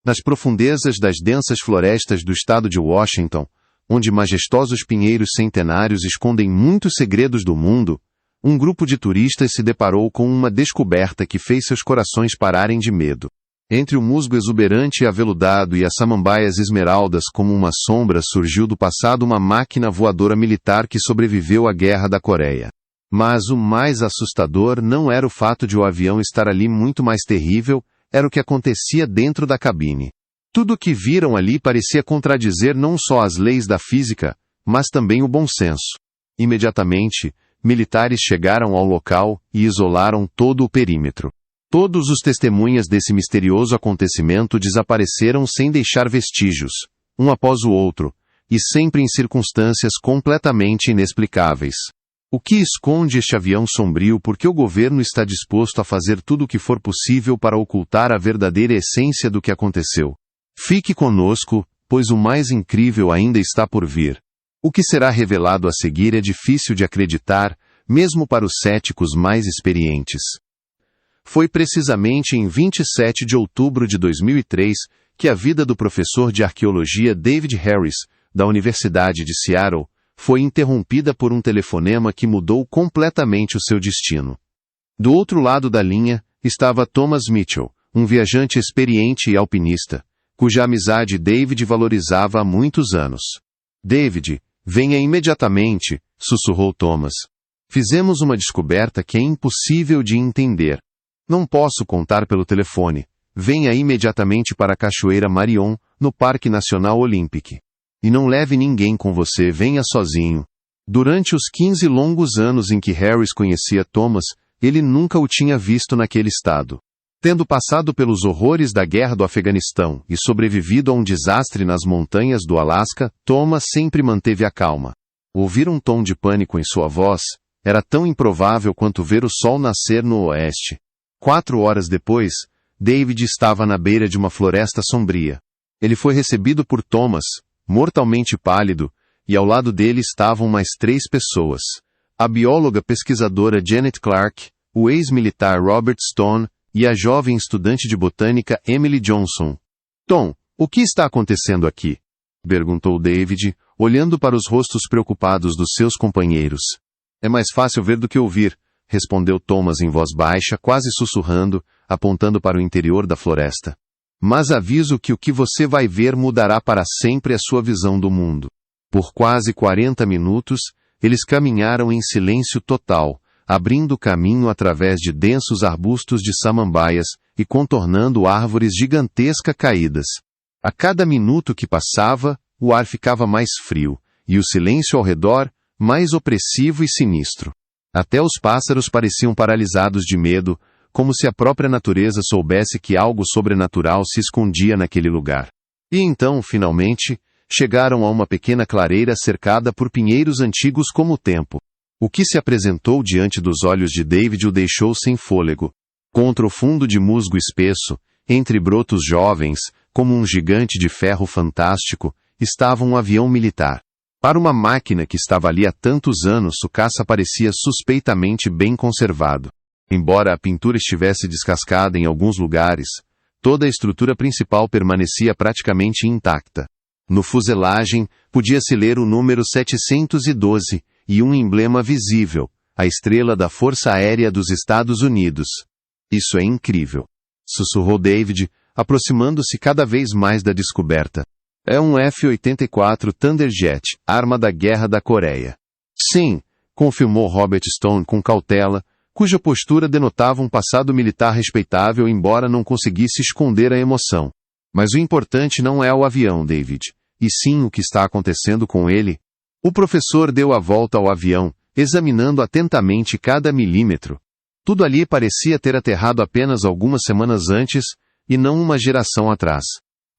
Nas profundezas das densas florestas do estado de Washington, onde majestosos pinheiros centenários escondem muitos segredos do mundo, um grupo de turistas se deparou com uma descoberta que fez seus corações pararem de medo. Entre o musgo exuberante e aveludado e as samambaias esmeraldas como uma sombra surgiu do passado uma máquina voadora militar que sobreviveu à Guerra da Coreia. Mas o mais assustador não era o fato de o avião estar ali, muito mais terrível era o que acontecia dentro da cabine. Tudo o que viram ali parecia contradizer não só as leis da física, mas também o bom senso. Imediatamente, militares chegaram ao local e isolaram todo o perímetro. Todos os testemunhas desse misterioso acontecimento desapareceram sem deixar vestígios, um após o outro, e sempre em circunstâncias completamente inexplicáveis. O que esconde este avião sombrio? Porque o governo está disposto a fazer tudo o que for possível para ocultar a verdadeira essência do que aconteceu. Fique conosco, pois o mais incrível ainda está por vir. O que será revelado a seguir é difícil de acreditar, mesmo para os céticos mais experientes. Foi precisamente em 27 de outubro de 2003 que a vida do professor de arqueologia David Harris, da Universidade de Seattle, foi interrompida por um telefonema que mudou completamente o seu destino. Do outro lado da linha estava Thomas Mitchell, um viajante experiente e alpinista, cuja amizade David valorizava há muitos anos. "David, venha imediatamente", sussurrou Thomas. "Fizemos uma descoberta que é impossível de entender. Não posso contar pelo telefone. Venha imediatamente para a Cachoeira Marion, no Parque Nacional Olympic. E não leve ninguém com você, venha sozinho." Durante os 15 longos anos em que Harris conhecia Thomas, ele nunca o tinha visto naquele estado. Tendo passado pelos horrores da guerra do Afeganistão e sobrevivido a um desastre nas montanhas do Alasca, Thomas sempre manteve a calma. Ouvir um tom de pânico em sua voz era tão improvável quanto ver o sol nascer no oeste. 4 horas depois, David estava na beira de uma floresta sombria. Ele foi recebido por Thomas, mortalmente pálido, e ao lado dele estavam mais 3 pessoas. A bióloga pesquisadora Janet Clark, o ex-militar Robert Stone e a jovem estudante de botânica Emily Johnson. "Tom, o que está acontecendo aqui?" perguntou David, olhando para os rostos preocupados dos seus companheiros. "É mais fácil ver do que ouvir", respondeu Thomas em voz baixa, quase sussurrando, apontando para o interior da floresta. "Mas aviso que o que você vai ver mudará para sempre a sua visão do mundo." Por quase 40 minutos, eles caminharam em silêncio total, abrindo caminho através de densos arbustos de samambaias e contornando árvores gigantescas caídas. A cada minuto que passava, o ar ficava mais frio, e o silêncio ao redor, mais opressivo e sinistro. Até os pássaros pareciam paralisados de medo, como se a própria natureza soubesse que algo sobrenatural se escondia naquele lugar. E então, finalmente, chegaram a uma pequena clareira cercada por pinheiros antigos como o tempo. O que se apresentou diante dos olhos de David o deixou sem fôlego. Contra o fundo de musgo espesso, entre brotos jovens, como um gigante de ferro fantástico, estava um avião militar. Para uma máquina que estava ali há tantos anos, o caça parecia suspeitamente bem conservado. Embora a pintura estivesse descascada em alguns lugares, toda a estrutura principal permanecia praticamente intacta. No fuselagem, podia-se ler o número 712 e um emblema visível, a estrela da Força Aérea dos Estados Unidos. "Isso é incrível", sussurrou David, aproximando-se cada vez mais da descoberta. "É um F-84 Thunderjet, arma da Guerra da Coreia." "Sim", confirmou Robert Stone com cautela, cuja postura denotava um passado militar respeitável, embora não conseguisse esconder a emoção. "Mas o importante não é o avião, David, e sim o que está acontecendo com ele." O professor deu a volta ao avião, examinando atentamente cada milímetro. Tudo ali parecia ter aterrado apenas algumas semanas antes, e não uma geração atrás.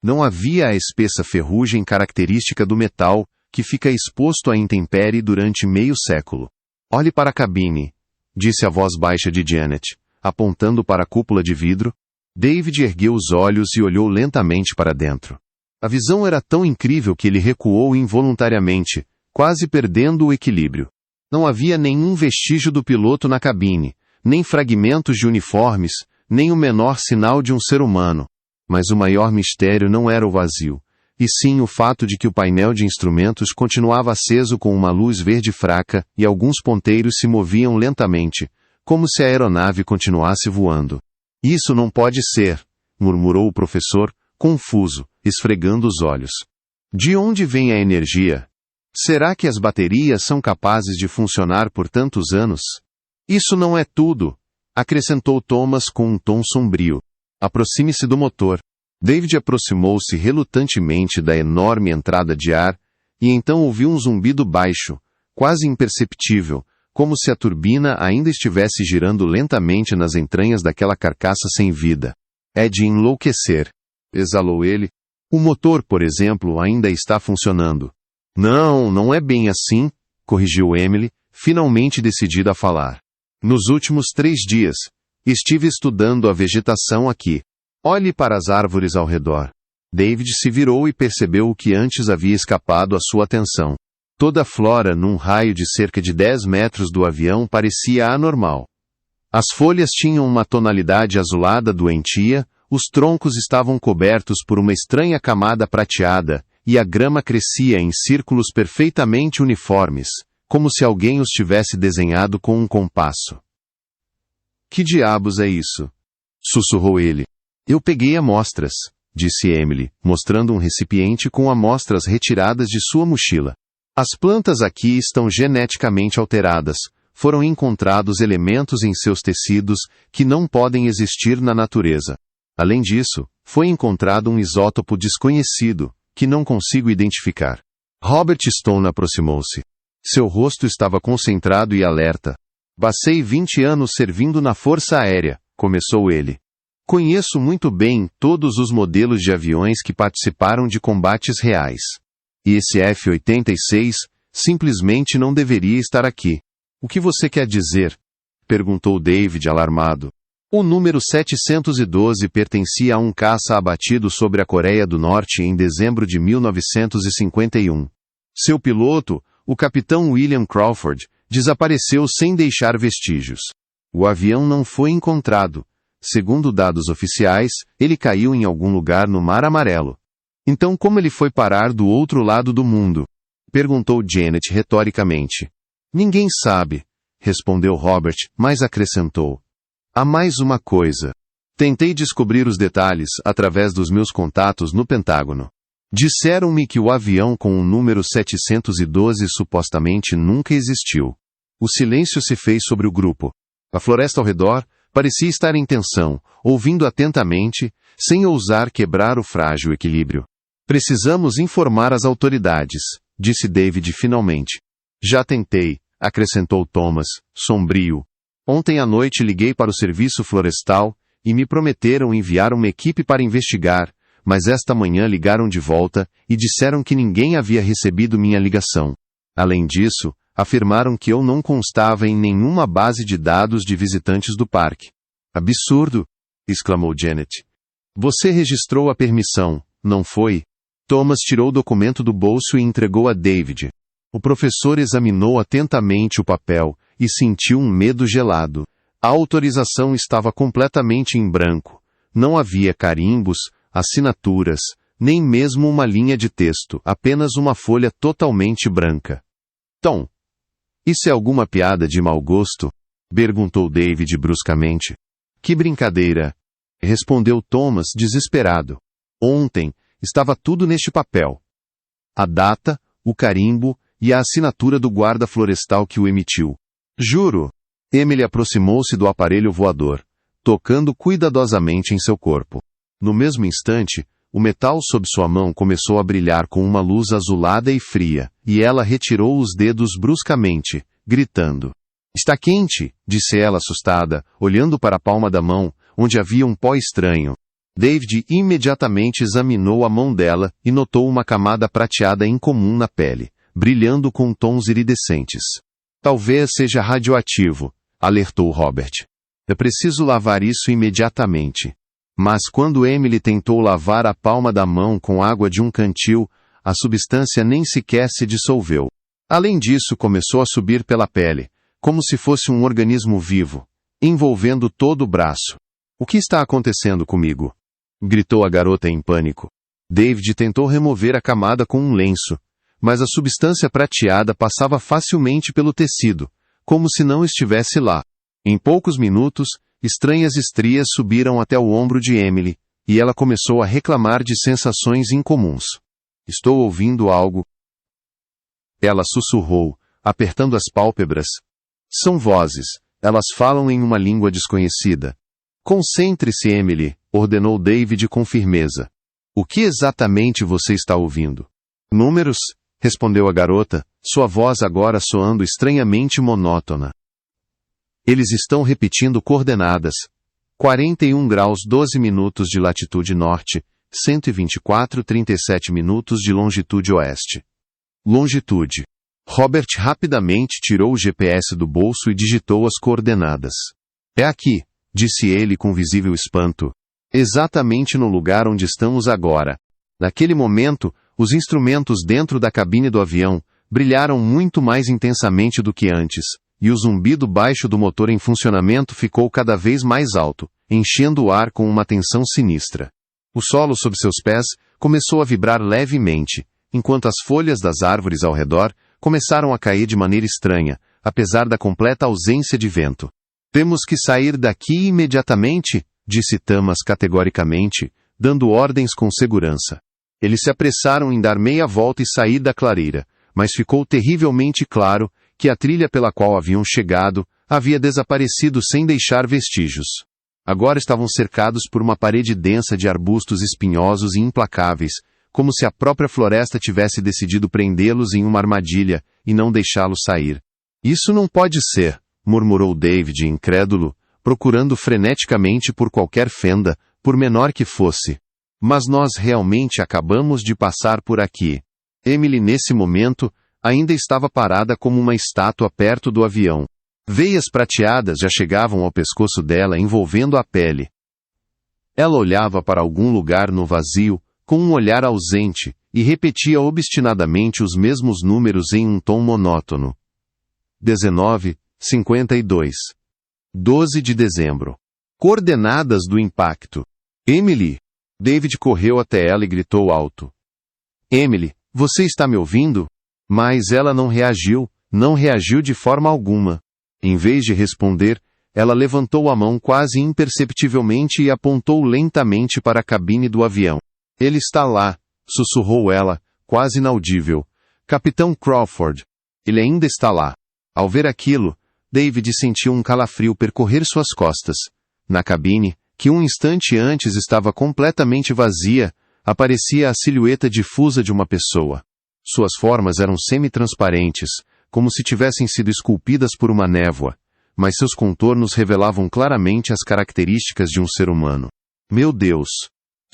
Não havia a espessa ferrugem característica do metal, que fica exposto à intempérie durante meio século. "Olhe para a cabine", disse a voz baixa de Janet, apontando para a cúpula de vidro. David ergueu os olhos e olhou lentamente para dentro. A visão era tão incrível que ele recuou involuntariamente, quase perdendo o equilíbrio. Não havia nenhum vestígio do piloto na cabine, nem fragmentos de uniformes, nem o menor sinal de um ser humano. Mas o maior mistério não era o vazio, e sim o fato de que o painel de instrumentos continuava aceso com uma luz verde fraca e alguns ponteiros se moviam lentamente, como se a aeronave continuasse voando. Isso não pode ser, murmurou o professor, confuso, esfregando os olhos. De onde vem a energia? Será que as baterias são capazes de funcionar por tantos anos? Isso não é tudo, acrescentou Thomas com um tom sombrio. Aproxime-se do motor. David aproximou-se relutantemente da enorme entrada de ar, e então ouviu um zumbido baixo, quase imperceptível, como se a turbina ainda estivesse girando lentamente nas entranhas daquela carcaça sem vida. É de enlouquecer, exalou ele. O motor, por exemplo, ainda está funcionando. Não, não é bem assim, corrigiu Emily, finalmente decidida a falar. Nos últimos 3 dias, estive estudando a vegetação aqui. Olhe para as árvores ao redor. David se virou e percebeu o que antes havia escapado à sua atenção. Toda a flora num raio de cerca de 10 metros do avião parecia anormal. As folhas tinham uma tonalidade azulada doentia, os troncos estavam cobertos por uma estranha camada prateada, e a grama crescia em círculos perfeitamente uniformes, como se alguém os tivesse desenhado com um compasso. Que diabos é isso? Sussurrou ele. Eu peguei amostras, disse Emily, mostrando um recipiente com amostras retiradas de sua mochila. As plantas aqui estão geneticamente alteradas. Foram encontrados elementos em seus tecidos que não podem existir na natureza. Além disso, foi encontrado um isótopo desconhecido, que não consigo identificar. Robert Stone aproximou-se. Seu rosto estava concentrado e alerta. Passei 20 anos servindo na Força Aérea, começou ele. Conheço muito bem todos os modelos de aviões que participaram de combates reais. E esse F-86 simplesmente não deveria estar aqui. O que você quer dizer? Perguntou David alarmado. O número 712 pertencia a um caça abatido sobre a Coreia do Norte em dezembro de 1951. Seu piloto, o capitão William Crawford, desapareceu sem deixar vestígios. O avião não foi encontrado. Segundo dados oficiais, ele caiu em algum lugar no Mar Amarelo. Então como ele foi parar do outro lado do mundo? Perguntou Janet retoricamente. Ninguém sabe, respondeu Robert, mas acrescentou. Há mais uma coisa. Tentei descobrir os detalhes através dos meus contatos no Pentágono. Disseram-me que o avião com o número 712 supostamente nunca existiu. O silêncio se fez sobre o grupo. A floresta ao redor parecia estar em tensão, ouvindo atentamente, sem ousar quebrar o frágil equilíbrio. Precisamos informar as autoridades, disse David finalmente. Já tentei, acrescentou Thomas, sombrio. Ontem à noite liguei para o serviço florestal e me prometeram enviar uma equipe para investigar, mas esta manhã ligaram de volta e disseram que ninguém havia recebido minha ligação. Além disso, afirmaram que eu não constava em nenhuma base de dados de visitantes do parque. Absurdo! Exclamou Janet. Você registrou a permissão, não foi? Thomas tirou o documento do bolso e entregou a David. O professor examinou atentamente o papel e sentiu um medo gelado. A autorização estava completamente em branco. Não havia carimbos, assinaturas, nem mesmo uma linha de texto, apenas uma folha totalmente branca. Tom, isso é alguma piada de mau gosto? Perguntou David bruscamente. Que brincadeira! Respondeu Thomas desesperado. Ontem, estava tudo neste papel. A data, o carimbo e a assinatura do guarda florestal que o emitiu. Juro! Emily aproximou-se do aparelho voador, tocando cuidadosamente em seu corpo. No mesmo instante, o metal sob sua mão começou a brilhar com uma luz azulada e fria, e ela retirou os dedos bruscamente, gritando. Está quente, disse ela assustada, olhando para a palma da mão, onde havia um pó estranho. David imediatamente examinou a mão dela e notou uma camada prateada incomum na pele, brilhando com tons iridescentes. Talvez seja radioativo, alertou Robert. É preciso lavar isso imediatamente. Mas quando Emily tentou lavar a palma da mão com água de um cantil, a substância nem sequer se dissolveu. Além disso, começou a subir pela pele, como se fosse um organismo vivo, envolvendo todo o braço. O que está acontecendo comigo? gritou a garota em pânico. David tentou remover a camada com um lenço, mas a substância prateada passava facilmente pelo tecido, como se não estivesse lá. Em poucos minutos, estranhas estrias subiram até o ombro de Emily, e ela começou a reclamar de sensações incomuns. Estou ouvindo algo. Ela sussurrou, apertando as pálpebras. São vozes. Elas falam em uma língua desconhecida. Concentre-se, Emily, ordenou David com firmeza. O que exatamente você está ouvindo? Números, respondeu a garota, sua voz agora soando estranhamente monótona. Eles estão repetindo coordenadas. 41 graus 12 minutos de latitude norte, 124,37 minutos de longitude oeste. Longitude. Robert rapidamente tirou o GPS do bolso e digitou as coordenadas. É aqui, disse ele com visível espanto. Exatamente no lugar onde estamos agora. Naquele momento, os instrumentos dentro da cabine do avião brilharam muito mais intensamente do que antes, e o zumbido baixo do motor em funcionamento ficou cada vez mais alto, enchendo o ar com uma tensão sinistra. O solo sob seus pés começou a vibrar levemente, enquanto as folhas das árvores ao redor começaram a cair de maneira estranha, apesar da completa ausência de vento. Temos que sair daqui imediatamente, disse Thomas categoricamente, dando ordens com segurança. Eles se apressaram em dar meia volta e sair da clareira, mas ficou terrivelmente claro que a trilha pela qual haviam chegado havia desaparecido sem deixar vestígios. Agora estavam cercados por uma parede densa de arbustos espinhosos e implacáveis, como se a própria floresta tivesse decidido prendê-los em uma armadilha e não deixá-los sair. Isso não pode ser, murmurou David incrédulo, procurando freneticamente por qualquer fenda, por menor que fosse. Mas nós realmente acabamos de passar por aqui. Emily, nesse momento, ainda estava parada como uma estátua perto do avião. Veias prateadas já chegavam ao pescoço dela, envolvendo a pele. Ela olhava para algum lugar no vazio, com um olhar ausente, e repetia obstinadamente os mesmos números em um tom monótono. 19:52. 12 de dezembro. Coordenadas do impacto. Emily! David correu até ela e gritou alto. Emily, você está me ouvindo? Mas ela não reagiu de forma alguma. Em vez de responder, ela levantou a mão quase imperceptivelmente e apontou lentamente para a cabine do avião. Ele está lá, sussurrou ela, quase inaudível. Capitão Crawford. Ele ainda está lá. Ao ver aquilo, David sentiu um calafrio percorrer suas costas. Na cabine, que um instante antes estava completamente vazia, aparecia a silhueta difusa de uma pessoa. Suas formas eram semi-transparentes, como se tivessem sido esculpidas por uma névoa, mas seus contornos revelavam claramente as características de um ser humano. Meu Deus!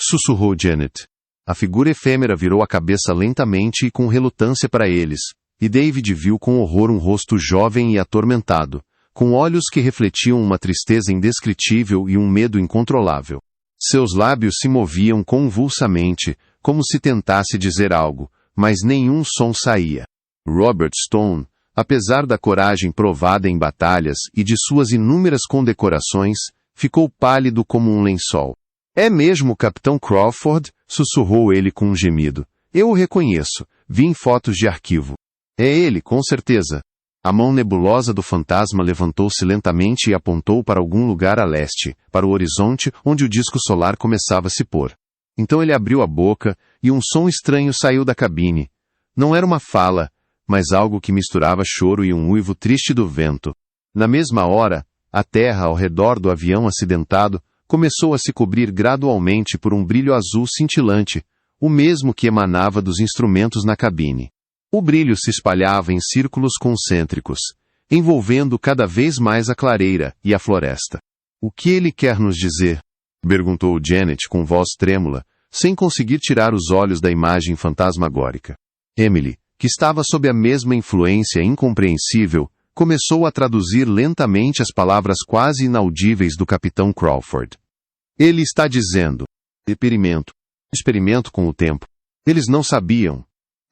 Sussurrou Janet. A figura efêmera virou a cabeça lentamente e com relutância para eles, e David viu com horror um rosto jovem e atormentado, com olhos que refletiam uma tristeza indescritível e um medo incontrolável. Seus lábios se moviam convulsamente, como se tentasse dizer algo, mas nenhum som saía. Robert Stone, apesar da coragem provada em batalhas e de suas inúmeras condecorações, ficou pálido como um lençol. É mesmo o Capitão Crawford? Sussurrou ele com um gemido. Eu o reconheço. Vi em fotos de arquivo. É ele, com certeza. A mão nebulosa do fantasma levantou-se lentamente e apontou para algum lugar a leste, para o horizonte onde o disco solar começava a se pôr. Então ele abriu a boca, e um som estranho saiu da cabine. Não era uma fala, mas algo que misturava choro e um uivo triste do vento. Na mesma hora, a terra ao redor do avião acidentado começou a se cobrir gradualmente por um brilho azul cintilante, o mesmo que emanava dos instrumentos na cabine. O brilho se espalhava em círculos concêntricos, envolvendo cada vez mais a clareira e a floresta. O que ele quer nos dizer? Perguntou Janet com voz trêmula, sem conseguir tirar os olhos da imagem fantasmagórica. Emily, que estava sob a mesma influência incompreensível, começou a traduzir lentamente as palavras quase inaudíveis do Capitão Crawford. Ele está dizendo: experimento. Experimento com o tempo. Eles não sabiam.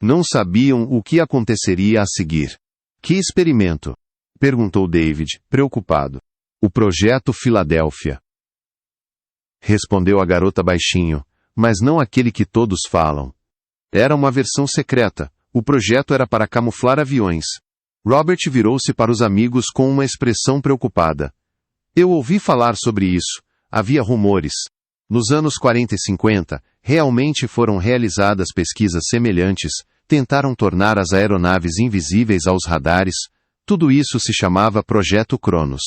Não sabiam o que aconteceria a seguir. Que experimento? Perguntou David, preocupado. O Projeto Filadélfia. respondeu a garota baixinho, mas não aquele que todos falam. Era uma versão secreta. O projeto era para camuflar aviões. Robert virou-se para os amigos com uma expressão preocupada. Eu ouvi falar sobre isso. Havia rumores. Nos anos 40 e 50, realmente foram realizadas pesquisas semelhantes, tentaram tornar as aeronaves invisíveis aos radares. Tudo isso se chamava Projeto Cronos.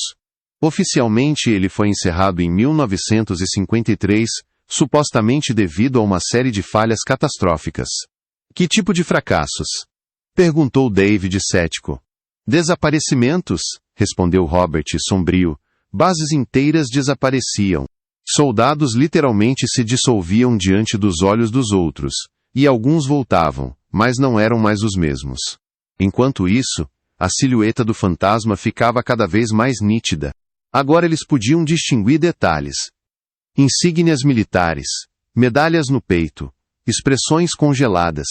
Oficialmente ele foi encerrado em 1953, supostamente devido a uma série de falhas catastróficas. Que tipo de fracassos? Perguntou David cético. Desaparecimentos, respondeu Robert sombrio. Bases inteiras desapareciam. Soldados literalmente se dissolviam diante dos olhos dos outros, e alguns voltavam, mas não eram mais os mesmos. Enquanto isso, a silhueta do fantasma ficava cada vez mais nítida. Agora eles podiam distinguir detalhes. Insígnias militares, medalhas no peito, expressões congeladas.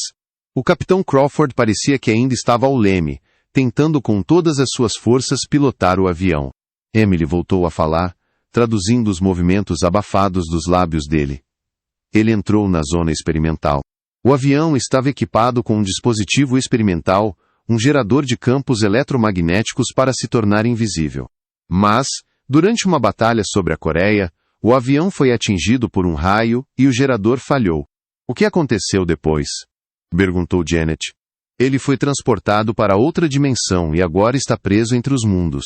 O capitão Crawford parecia que ainda estava ao leme, tentando com todas as suas forças pilotar o avião. Emily voltou a falar, traduzindo os movimentos abafados dos lábios dele. Ele entrou na zona experimental. O avião estava equipado com um dispositivo experimental, um gerador de campos eletromagnéticos para se tornar invisível. Mas, durante uma batalha sobre a Coreia, o avião foi atingido por um raio e o gerador falhou. O que aconteceu depois? Perguntou Janet. Ele foi transportado para outra dimensão e agora está preso entre os mundos.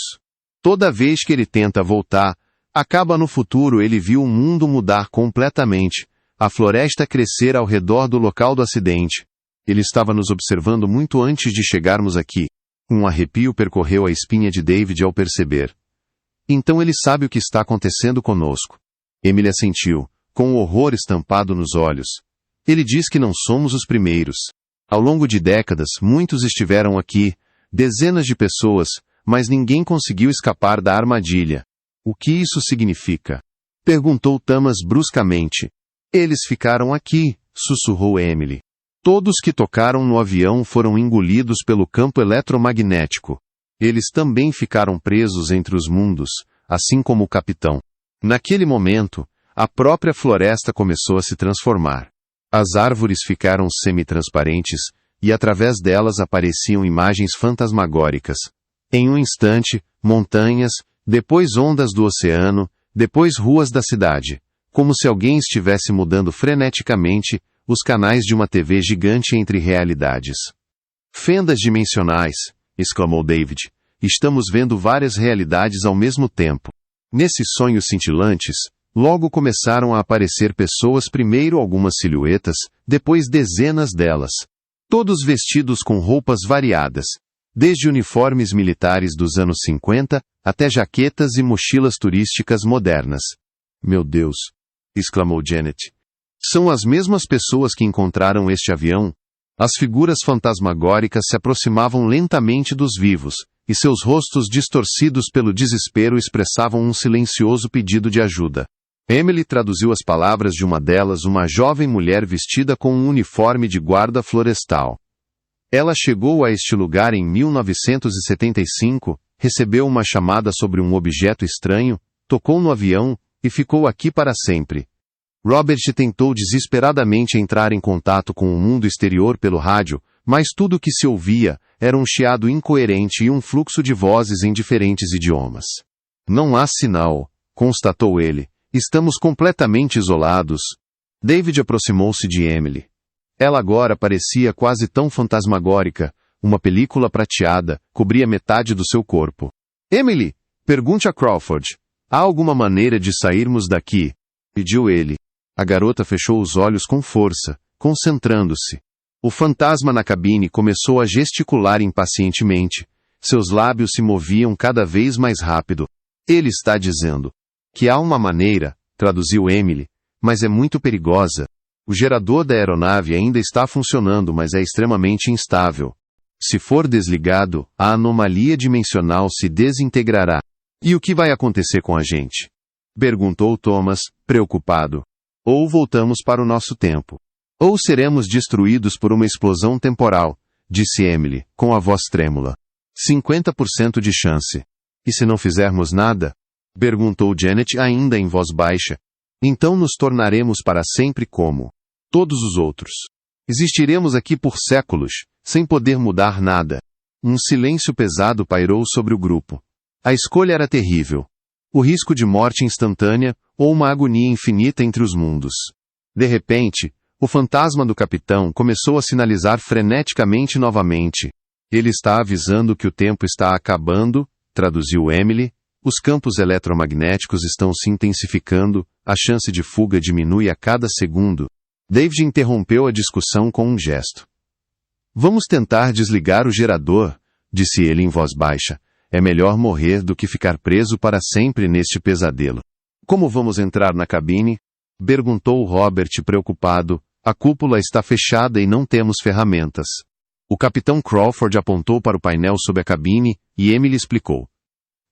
Toda vez que ele tenta voltar, acaba no futuro. Ele viu o mundo mudar completamente, a floresta crescer ao redor do local do acidente. Ele estava nos observando muito antes de chegarmos aqui. Um arrepio percorreu a espinha de David ao perceber. Então ele sabe o que está acontecendo conosco. Emily assentiu, com o horror estampado nos olhos. Ele diz que não somos os primeiros. Ao longo de décadas, muitos estiveram aqui, dezenas de pessoas, mas ninguém conseguiu escapar da armadilha. O que isso significa? Perguntou Thomas bruscamente. Eles ficaram aqui, sussurrou Emily. Todos que tocaram no avião foram engolidos pelo campo eletromagnético. Eles também ficaram presos entre os mundos, assim como o capitão. Naquele momento, a própria floresta começou a se transformar. As árvores ficaram semi-transparentes, e através delas apareciam imagens fantasmagóricas. Em um instante, montanhas, depois ondas do oceano, depois ruas da cidade. Como se alguém estivesse mudando freneticamente os canais de uma TV gigante entre realidades. Fendas dimensionais, exclamou David. Estamos vendo várias realidades ao mesmo tempo. Nesses sonhos cintilantes, logo começaram a aparecer pessoas, primeiro algumas silhuetas, depois dezenas delas. Todos vestidos com roupas variadas, desde uniformes militares dos anos 50, até jaquetas e mochilas turísticas modernas. Meu Deus! Exclamou Janet. São as mesmas pessoas que encontraram este avião? As figuras fantasmagóricas se aproximavam lentamente dos vivos, e seus rostos distorcidos pelo desespero expressavam um silencioso pedido de ajuda. Emily traduziu as palavras de uma delas, uma jovem mulher vestida com um uniforme de guarda florestal. Ela chegou a este lugar em 1975, recebeu uma chamada sobre um objeto estranho, tocou no avião, e ficou aqui para sempre. Robert tentou desesperadamente entrar em contato com o mundo exterior pelo rádio, mas tudo o que se ouvia era um chiado incoerente e um fluxo de vozes em diferentes idiomas. Não há sinal, constatou ele. Estamos completamente isolados. David aproximou-se de Emily. Ela agora parecia quase tão fantasmagórica. Uma película prateada cobria metade do seu corpo. Emily, pergunte a Crawford. Há alguma maneira de sairmos daqui? Pediu ele. A garota fechou os olhos com força, concentrando-se. O fantasma na cabine começou a gesticular impacientemente. Seus lábios se moviam cada vez mais rápido. Ele está dizendo que há uma maneira, traduziu Emily, mas é muito perigosa. O gerador da aeronave ainda está funcionando, mas é extremamente instável. Se for desligado, a anomalia dimensional se desintegrará. E o que vai acontecer com a gente? Perguntou Thomas, preocupado. Ou voltamos para o nosso tempo. Ou seremos destruídos por uma explosão temporal, disse Emily, com a voz trêmula. 50% de chance. E se não fizermos nada? Perguntou Janet ainda em voz baixa. Então nos tornaremos para sempre como todos os outros. Existiremos aqui por séculos, sem poder mudar nada. Um silêncio pesado pairou sobre o grupo. A escolha era terrível. O risco de morte instantânea ou uma agonia infinita entre os mundos. De repente, o fantasma do capitão começou a sinalizar freneticamente novamente. Ele está avisando que o tempo está acabando, traduziu Emily. Os campos eletromagnéticos estão se intensificando, a chance de fuga diminui a cada segundo. David interrompeu a discussão com um gesto. Vamos tentar desligar o gerador, disse ele em voz baixa. É melhor morrer do que ficar preso para sempre neste pesadelo. Como vamos entrar na cabine? Perguntou Robert preocupado. A cúpula está fechada e não temos ferramentas. O capitão Crawford apontou para o painel sob a cabine e Emily explicou.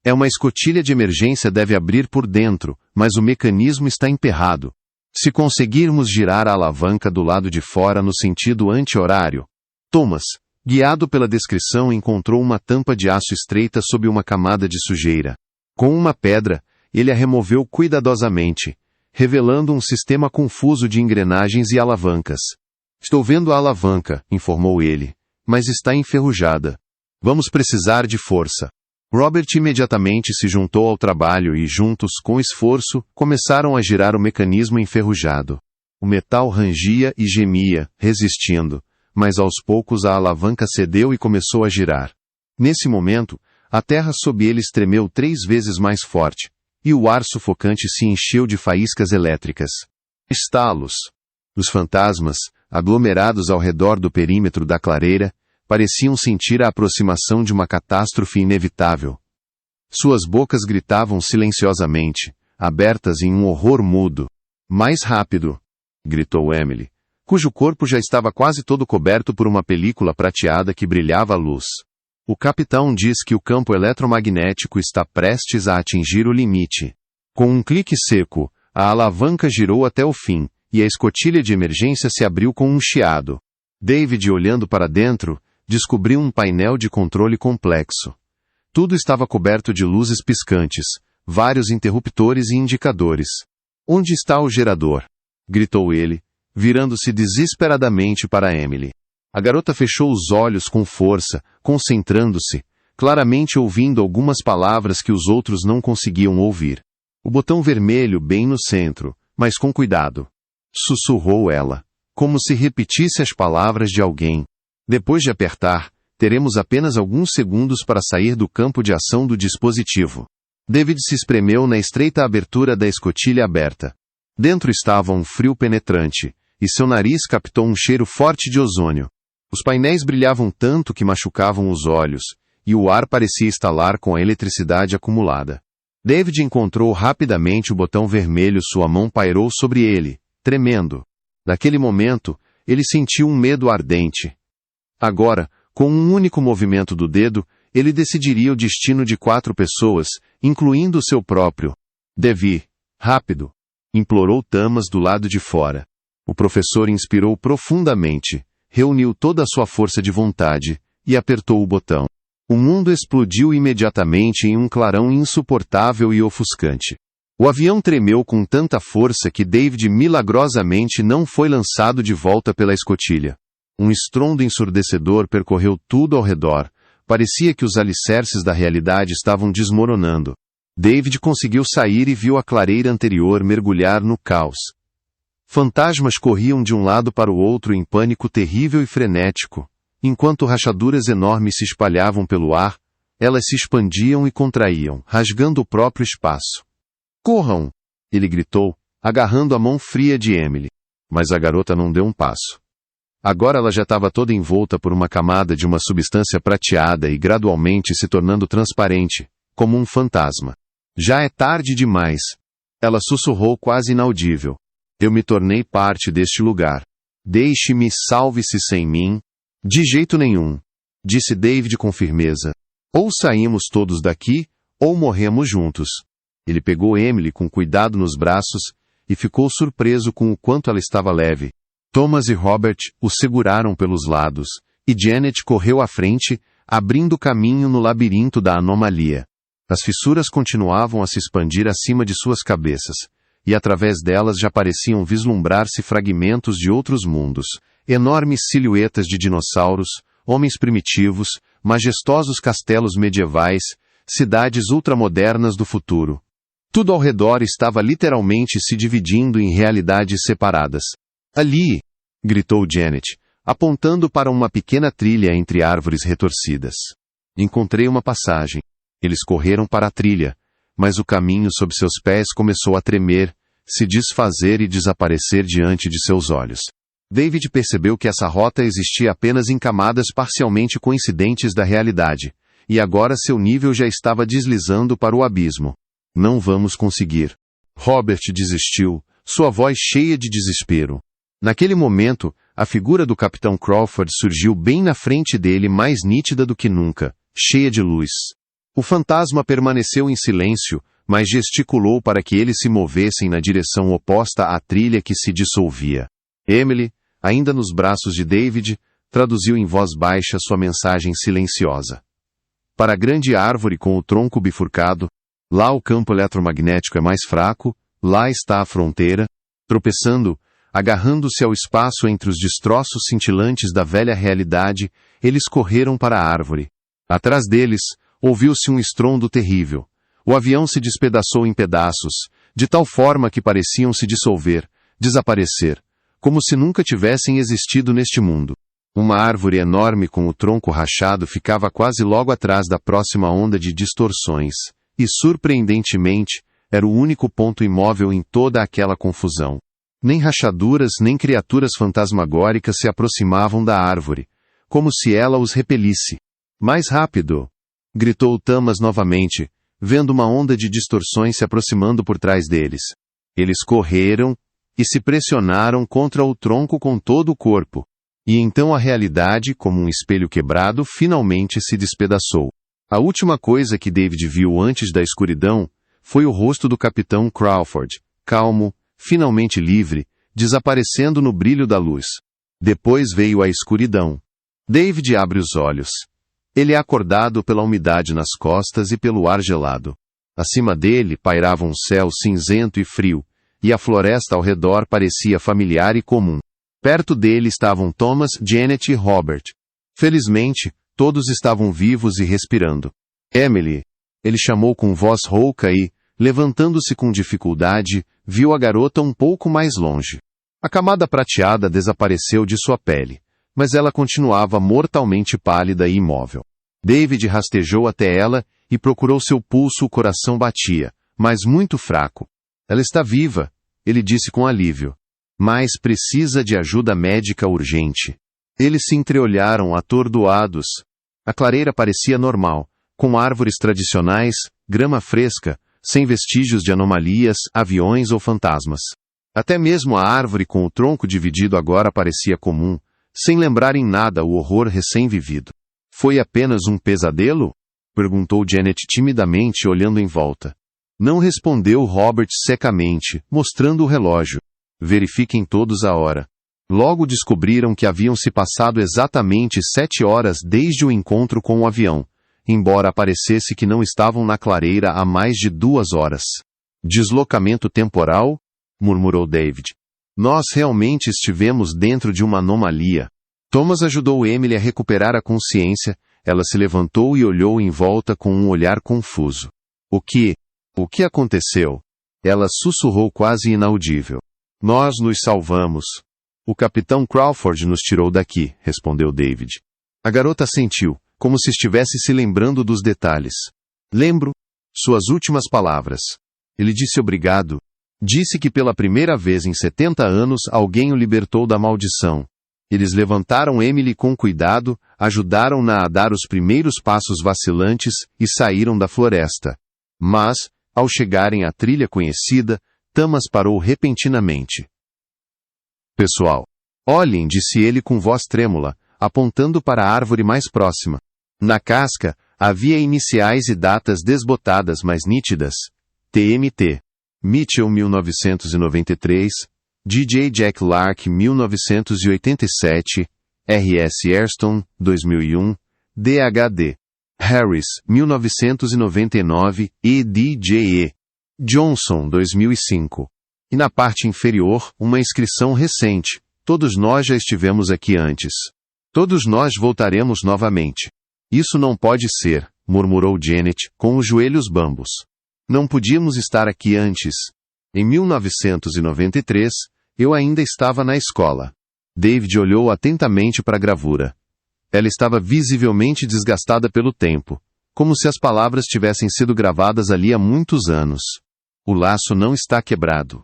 É uma escotilha de emergência deve abrir por dentro, mas o mecanismo está emperrado. Se conseguirmos girar a alavanca do lado de fora no sentido anti-horário. Thomas, guiado pela descrição, encontrou uma tampa de aço estreita sob uma camada de sujeira. Com uma pedra, ele a removeu cuidadosamente, revelando um sistema confuso de engrenagens e alavancas. Estou vendo a alavanca, informou ele, mas está enferrujada. Vamos precisar de força. Robert imediatamente se juntou ao trabalho e, juntos com esforço, começaram a girar o mecanismo enferrujado. O metal rangia e gemia, resistindo, mas aos poucos a alavanca cedeu e começou a girar. Nesse momento, a terra sob eles tremeu 3 vezes mais forte, e o ar sufocante se encheu de faíscas elétricas. Estalos. Os fantasmas, aglomerados ao redor do perímetro da clareira, pareciam sentir a aproximação de uma catástrofe inevitável. Suas bocas gritavam silenciosamente, abertas em um horror mudo. Mais rápido! Gritou Emily, cujo corpo já estava quase todo coberto por uma película prateada que brilhava à luz. O capitão diz que o campo eletromagnético está prestes a atingir o limite. Com um clique seco, a alavanca girou até o fim, e a escotilha de emergência se abriu com um chiado. David, olhando para dentro, descobriu um painel de controle complexo. Tudo estava coberto de luzes piscantes, vários interruptores e indicadores. Onde está o gerador? Gritou ele, virando-se desesperadamente para Emily. A garota fechou os olhos com força, concentrando-se, claramente ouvindo algumas palavras que os outros não conseguiam ouvir. O botão vermelho bem no centro, mas com cuidado. Sussurrou ela, como se repetisse as palavras de alguém. Depois de apertar, teremos apenas alguns segundos para sair do campo de ação do dispositivo. David se espremeu na estreita abertura da escotilha aberta. Dentro estava um frio penetrante, e seu nariz captou um cheiro forte de ozônio. Os painéis brilhavam tanto que machucavam os olhos, e o ar parecia estalar com a eletricidade acumulada. David encontrou rapidamente o botão vermelho, sua mão pairou sobre ele, tremendo. Naquele momento, ele sentiu um medo ardente. Agora, com um único movimento do dedo, ele decidiria o destino de 4 pessoas, incluindo o seu próprio. Devi, rápido! Implorou Thomas do lado de fora. O professor inspirou profundamente, reuniu toda a sua força de vontade, e apertou o botão. O mundo explodiu imediatamente em um clarão insuportável e ofuscante. O avião tremeu com tanta força que David milagrosamente não foi lançado de volta pela escotilha. Um estrondo ensurdecedor percorreu tudo ao redor. Parecia que os alicerces da realidade estavam desmoronando. David conseguiu sair e viu a clareira anterior mergulhar no caos. Fantasmas corriam de um lado para o outro em pânico terrível e frenético. Enquanto rachaduras enormes se espalhavam pelo ar, elas se expandiam e contraíam, rasgando o próprio espaço. Corram! Ele gritou, agarrando a mão fria de Emily. Mas a garota não deu um passo. Agora ela já estava toda envolta por uma camada de uma substância prateada e gradualmente se tornando transparente, como um fantasma. Já é tarde demais. Ela sussurrou quase inaudível. Eu me tornei parte deste lugar. Deixe-me, salve-se sem mim. De jeito nenhum, disse David com firmeza. Ou saímos todos daqui, ou morremos juntos. Ele pegou Emily com cuidado nos braços e ficou surpreso com o quanto ela estava leve. Thomas e Robert o seguraram pelos lados, e Janet correu à frente, abrindo caminho no labirinto da anomalia. As fissuras continuavam a se expandir acima de suas cabeças, e através delas já pareciam vislumbrar-se fragmentos de outros mundos, enormes silhuetas de dinossauros, homens primitivos, majestosos castelos medievais, cidades ultramodernas do futuro. Tudo ao redor estava literalmente se dividindo em realidades separadas. Ali! Gritou Janet, apontando para uma pequena trilha entre árvores retorcidas. Encontrei uma passagem. Eles correram para a trilha, mas o caminho sob seus pés começou a tremer, se desfazer e desaparecer diante de seus olhos. David percebeu que essa rota existia apenas em camadas parcialmente coincidentes da realidade, e agora seu nível já estava deslizando para o abismo. Não vamos conseguir. Robert desistiu, sua voz cheia de desespero. Naquele momento, a figura do Capitão Crawford surgiu bem na frente dele, mais nítida do que nunca, cheia de luz. O fantasma permaneceu em silêncio, mas gesticulou para que eles se movessem na direção oposta à trilha que se dissolvia. Emily, ainda nos braços de David, traduziu em voz baixa sua mensagem silenciosa. Para a grande árvore com o tronco bifurcado, lá o campo eletromagnético é mais fraco, lá está a fronteira. Tropeçando, agarrando-se ao espaço entre os destroços cintilantes da velha realidade, eles correram para a árvore. Atrás deles, ouviu-se um estrondo terrível. O avião se despedaçou em pedaços, de tal forma que pareciam se dissolver, desaparecer, como se nunca tivessem existido neste mundo. Uma árvore enorme com o tronco rachado ficava quase logo atrás da próxima onda de distorções, e surpreendentemente, era o único ponto imóvel em toda aquela confusão. Nem rachaduras nem criaturas fantasmagóricas se aproximavam da árvore, como se ela os repelisse. Mais rápido! Gritou Thomas novamente, vendo uma onda de distorções se aproximando por trás deles. Eles correram e se pressionaram contra o tronco com todo o corpo. E então a realidade, como um espelho quebrado, finalmente se despedaçou. A última coisa que David viu antes da escuridão foi o rosto do Capitão Crawford, calmo, finalmente livre, desaparecendo no brilho da luz. Depois veio a escuridão. David abre os olhos. Ele é acordado pela umidade nas costas e pelo ar gelado. Acima dele pairava um céu cinzento e frio, e a floresta ao redor parecia familiar e comum. Perto dele estavam Thomas, Janet e Robert. Felizmente, todos estavam vivos e respirando. Emily, ele chamou com voz rouca e, levantando-se com dificuldade, viu a garota um pouco mais longe. A camada prateada desapareceu de sua pele, mas ela continuava mortalmente pálida e imóvel. David rastejou até ela e procurou seu pulso. O coração batia, mas muito fraco. Ela está viva, ele disse com alívio. Mas precisa de ajuda médica urgente. Eles se entreolharam atordoados. A clareira parecia normal, com árvores tradicionais, grama fresca, sem vestígios de anomalias, aviões ou fantasmas. Até mesmo a árvore com o tronco dividido agora parecia comum, sem lembrar em nada o horror recém-vivido. Foi apenas um pesadelo? Perguntou Janet timidamente, olhando em volta. Não respondeu Robert secamente, mostrando o relógio. Verifiquem todos a hora. Logo descobriram que haviam se passado exatamente 7 horas desde o encontro com o avião, embora parecesse que não estavam na clareira há mais de 2 horas. Deslocamento temporal? Murmurou David. Nós realmente estivemos dentro de uma anomalia. Thomas ajudou Emily a recuperar a consciência. Ela se levantou e olhou em volta com um olhar confuso. O que aconteceu? Ela sussurrou quase inaudível. Nós nos salvamos. O Capitão Crawford nos tirou daqui, respondeu David. A garota assentiu, como se estivesse se lembrando dos detalhes. Lembro. Suas últimas palavras. Ele disse obrigado. Disse que pela primeira vez em 70 anos alguém o libertou da maldição. Eles levantaram Emily com cuidado, ajudaram-na a dar os primeiros passos vacilantes e saíram da floresta. Mas, ao chegarem à trilha conhecida, Thomas parou repentinamente. Pessoal, olhem, disse ele com voz trêmula, apontando para a árvore mais próxima. Na casca, havia iniciais e datas desbotadas mas nítidas. TMT. Mitchell 1993, DJ Jack Lark 1987, R.S. Airstone 2001, DHD. Harris 1999 e DJ E. Johnson 2005. E na parte inferior, uma inscrição recente. Todos nós já estivemos aqui antes. Todos nós voltaremos novamente. Isso não pode ser, murmurou Janet, com os joelhos bambos. Não podíamos estar aqui antes. Em 1993, eu ainda estava na escola. David olhou atentamente para a gravura. Ela estava visivelmente desgastada pelo tempo, como se as palavras tivessem sido gravadas ali há muitos anos. O laço não está quebrado.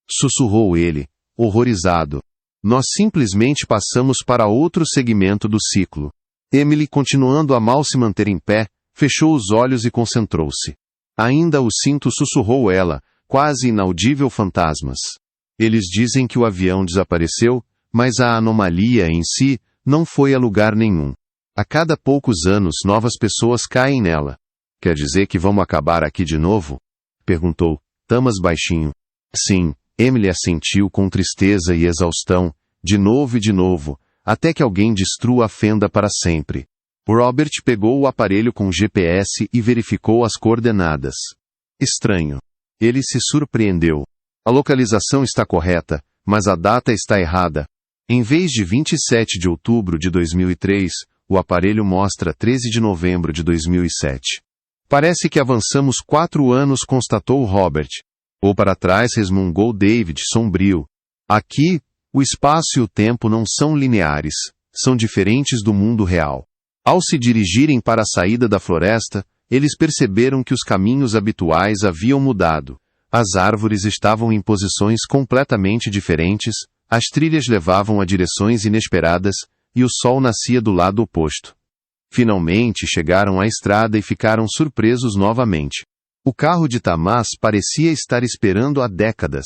Sussurrou ele, horrorizado. Nós simplesmente passamos para outro segmento do ciclo. Emily, continuando a mal se manter em pé, fechou os olhos e concentrou-se. Ainda o sinto, sussurrou ela, quase inaudível fantasmas. Eles dizem que o avião desapareceu, mas a anomalia em si não foi a lugar nenhum. A cada poucos anos novas pessoas caem nela. Quer dizer que vamos acabar aqui de novo? Perguntou, Thomas baixinho. Sim, Emily assentiu com tristeza e exaustão, de novo e de novo, até que alguém destrua a fenda para sempre. Robert pegou o aparelho com GPS e verificou as coordenadas. Estranho. Ele se surpreendeu. A localização está correta, mas a data está errada. Em vez de 27 de outubro de 2003, o aparelho mostra 13 de novembro de 2007. Parece que avançamos 4 anos, constatou Robert. Ou para trás, resmungou David, sombrio. Aqui, o espaço e o tempo não são lineares, são diferentes do mundo real. Ao se dirigirem para a saída da floresta, eles perceberam que os caminhos habituais haviam mudado. As árvores estavam em posições completamente diferentes, as trilhas levavam a direções inesperadas, e o sol nascia do lado oposto. Finalmente chegaram à estrada e ficaram surpresos novamente. O carro de Thomas parecia estar esperando há décadas.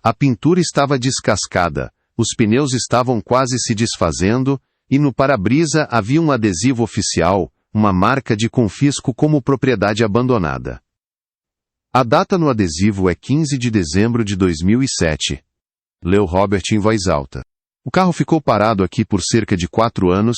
A pintura estava descascada, os pneus estavam quase se desfazendo, e no para-brisa havia um adesivo oficial, uma marca de confisco como propriedade abandonada. A data no adesivo é 15 de dezembro de 2007. Leu Robert em voz alta. O carro ficou parado aqui por cerca de 4 anos.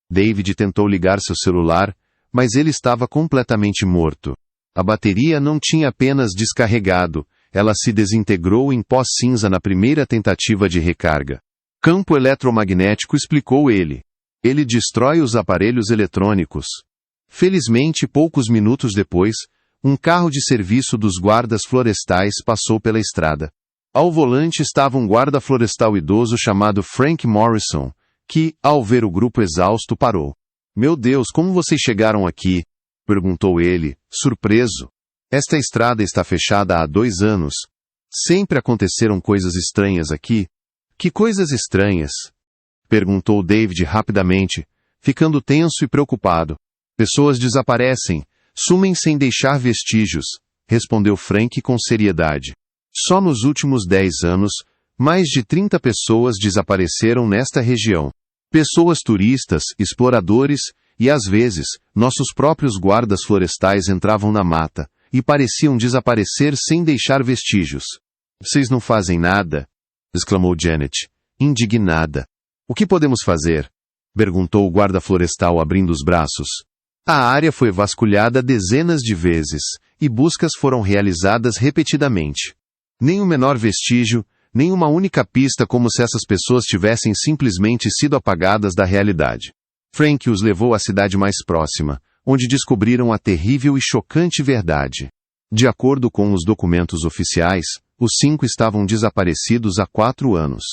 David tentou ligar seu celular, mas ele estava completamente morto. A bateria não tinha apenas descarregado, ela se desintegrou em pó cinza na primeira tentativa de recarga. Campo eletromagnético, explicou ele. Ele destrói os aparelhos eletrônicos. Felizmente, poucos minutos depois, um carro de serviço dos guardas florestais passou pela estrada. Ao volante estava um guarda florestal idoso chamado Frank Morrison, que, ao ver o grupo exausto, parou. Meu Deus, como vocês chegaram aqui? Perguntou ele, surpreso. Esta estrada está fechada há 2 anos. Sempre aconteceram coisas estranhas aqui. Que coisas estranhas? Perguntou David rapidamente, ficando tenso e preocupado. Pessoas desaparecem, sumem sem deixar vestígios, respondeu Frank com seriedade. Só nos últimos 10 anos, mais de 30 pessoas desapareceram nesta região. Pessoas turistas, exploradores, e às vezes, nossos próprios guardas florestais entravam na mata, e pareciam desaparecer sem deixar vestígios. Vocês não fazem nada? Exclamou Janet, indignada. O que podemos fazer? Perguntou o guarda florestal abrindo os braços. A área foi vasculhada dezenas de vezes, e buscas foram realizadas repetidamente. Nem o menor vestígio, nem uma única pista, como se essas pessoas tivessem simplesmente sido apagadas da realidade. Frank os levou à cidade mais próxima, onde descobriram a terrível e chocante verdade. De acordo com os documentos oficiais, os 5 estavam desaparecidos há 4 anos.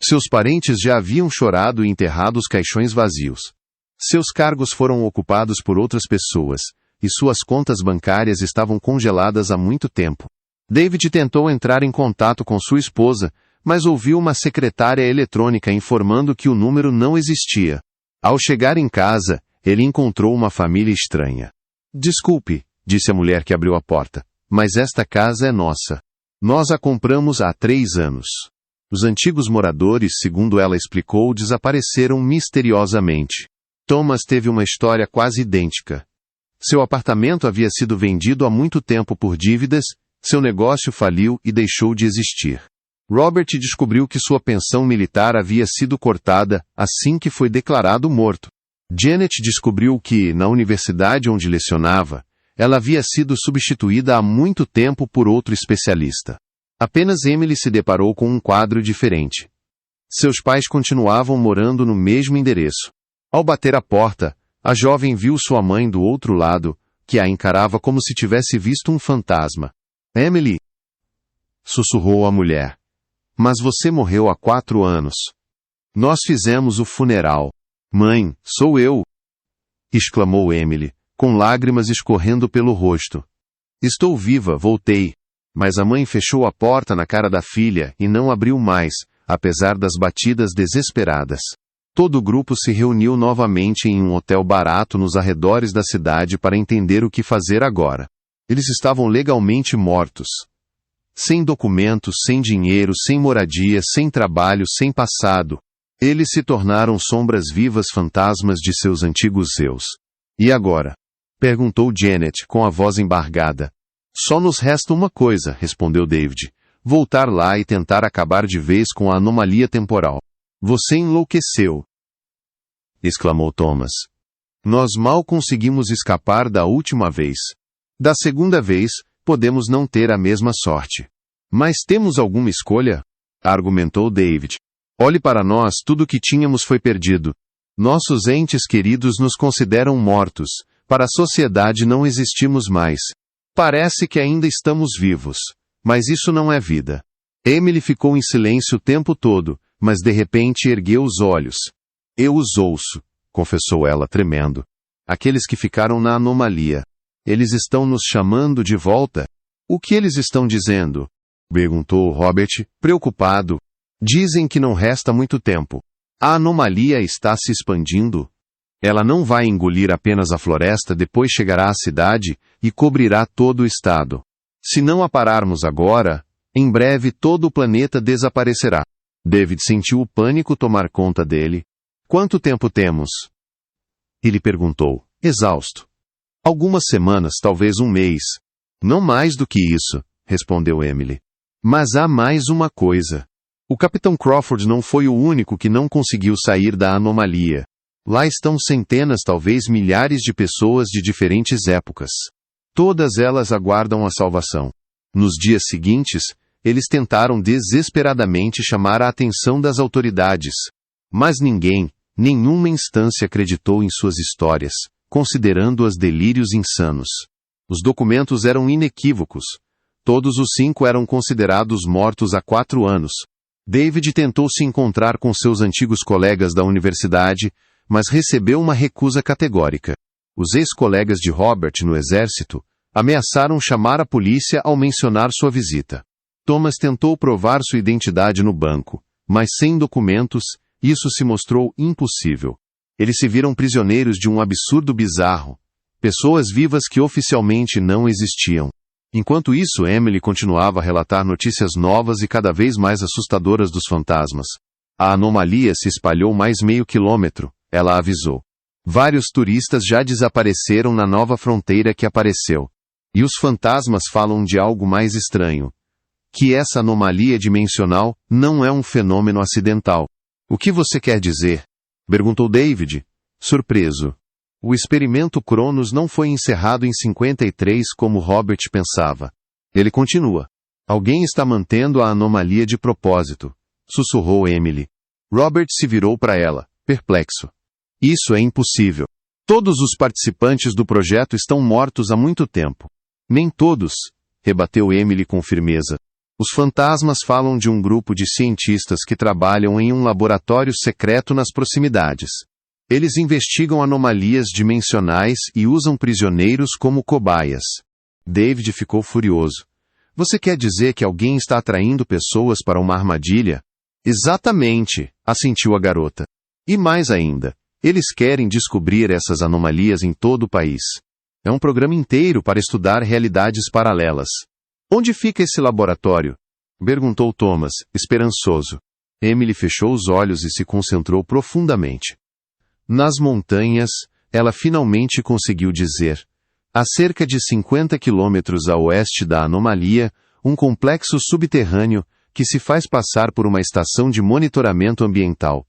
Seus parentes já haviam chorado e enterrado os caixões vazios. Seus cargos foram ocupados por outras pessoas, e suas contas bancárias estavam congeladas há muito tempo. David tentou entrar em contato com sua esposa, mas ouviu uma secretária eletrônica informando que o número não existia. Ao chegar em casa, ele encontrou uma família estranha. Desculpe, disse a mulher que abriu a porta, mas esta casa é nossa. Nós a compramos há 3 anos. Os antigos moradores, segundo ela explicou, desapareceram misteriosamente. Thomas teve uma história quase idêntica. Seu apartamento havia sido vendido há muito tempo por dívidas, seu negócio faliu e deixou de existir. Robert descobriu que sua pensão militar havia sido cortada assim que foi declarado morto. Janet descobriu que, na universidade onde lecionava, ela havia sido substituída há muito tempo por outro especialista. Apenas Emily se deparou com um quadro diferente. Seus pais continuavam morando no mesmo endereço. Ao bater a porta, a jovem viu sua mãe do outro lado, que a encarava como se tivesse visto um fantasma. Emily! Sussurrou a mulher. Mas você morreu há 4 anos. Nós fizemos o funeral. Mãe, sou eu! Exclamou Emily, com lágrimas escorrendo pelo rosto. Estou viva, voltei. Mas a mãe fechou a porta na cara da filha e não abriu mais, apesar das batidas desesperadas. Todo o grupo se reuniu novamente em um hotel barato nos arredores da cidade para entender o que fazer agora. Eles estavam legalmente mortos. Sem documentos, sem dinheiro, sem moradia, sem trabalho, sem passado. Eles se tornaram sombras vivas fantasmas de seus antigos eus. E agora? Perguntou Janet com a voz embargada. Só nos resta uma coisa, respondeu David. Voltar lá e tentar acabar de vez com a anomalia temporal. Você enlouqueceu! Exclamou Thomas. Nós mal conseguimos escapar da última vez. Da segunda vez, podemos não ter a mesma sorte. Mas temos alguma escolha? Argumentou David. Olhe para nós, tudo o que tínhamos foi perdido. Nossos entes queridos nos consideram mortos. Para a sociedade não existimos mais. Parece que ainda estamos vivos. Mas isso não é vida. Emily ficou em silêncio o tempo todo, mas de repente ergueu os olhos. Eu os ouço, confessou ela tremendo. Aqueles que ficaram na anomalia. Eles estão nos chamando de volta? O que eles estão dizendo? Perguntou Robert, preocupado. Dizem que não resta muito tempo. A anomalia está se expandindo. Ela não vai engolir apenas a floresta, depois chegará à cidade e cobrirá todo o estado. Se não a pararmos agora, em breve todo o planeta desaparecerá. David sentiu o pânico tomar conta dele. Quanto tempo temos? Ele perguntou, exausto. Algumas semanas, talvez um mês. Não mais do que isso, respondeu Emily. Mas há mais uma coisa. O Capitão Crawford não foi o único que não conseguiu sair da anomalia. Lá estão centenas, talvez milhares de pessoas de diferentes épocas. Todas elas aguardam a salvação. Nos dias seguintes, eles tentaram desesperadamente chamar a atenção das autoridades. Mas ninguém, nenhuma instância acreditou em suas histórias, considerando-as delírios insanos. Os documentos eram inequívocos. Todos os 5 eram considerados mortos há 4 anos. David tentou se encontrar com seus antigos colegas da universidade, mas recebeu uma recusa categórica. Os ex-colegas de Robert no exército ameaçaram chamar a polícia ao mencionar sua visita. Thomas tentou provar sua identidade no banco, mas sem documentos, isso se mostrou impossível. Eles se viram prisioneiros de um absurdo bizarro. Pessoas vivas que oficialmente não existiam. Enquanto isso, Emily continuava a relatar notícias novas e cada vez mais assustadoras dos fantasmas. A anomalia se espalhou mais meio quilômetro, ela avisou. Vários turistas já desapareceram na nova fronteira que apareceu. E os fantasmas falam de algo mais estranho. Que essa anomalia dimensional não é um fenômeno acidental. O que você quer dizer? Perguntou David, surpreso. O experimento Cronos não foi encerrado em 53 como Robert pensava. Ele continua. Alguém está mantendo a anomalia de propósito, sussurrou Emily. Robert se virou para ela, perplexo. Isso é impossível. Todos os participantes do projeto estão mortos há muito tempo. Nem todos, rebateu Emily com firmeza. Os fantasmas falam de um grupo de cientistas que trabalham em um laboratório secreto nas proximidades. Eles investigam anomalias dimensionais e usam prisioneiros como cobaias. David ficou furioso. Você quer dizer que alguém está atraindo pessoas para uma armadilha? Exatamente, assentiu a garota. E mais ainda, eles querem descobrir essas anomalias em todo o país. É um programa inteiro para estudar realidades paralelas. Onde fica esse laboratório? Perguntou Thomas, esperançoso. Emily fechou os olhos e se concentrou profundamente. Nas montanhas, ela finalmente conseguiu dizer. A cerca de 50 quilômetros a oeste da anomalia, um complexo subterrâneo que se faz passar por uma estação de monitoramento ambiental.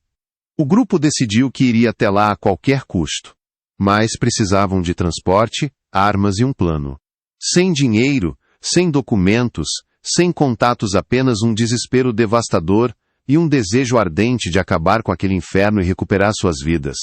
O grupo decidiu que iria até lá a qualquer custo. Mas precisavam de transporte, armas e um plano. Sem dinheiro, sem documentos, sem contatos, apenas um desespero devastador e um desejo ardente de acabar com aquele inferno e recuperar suas vidas.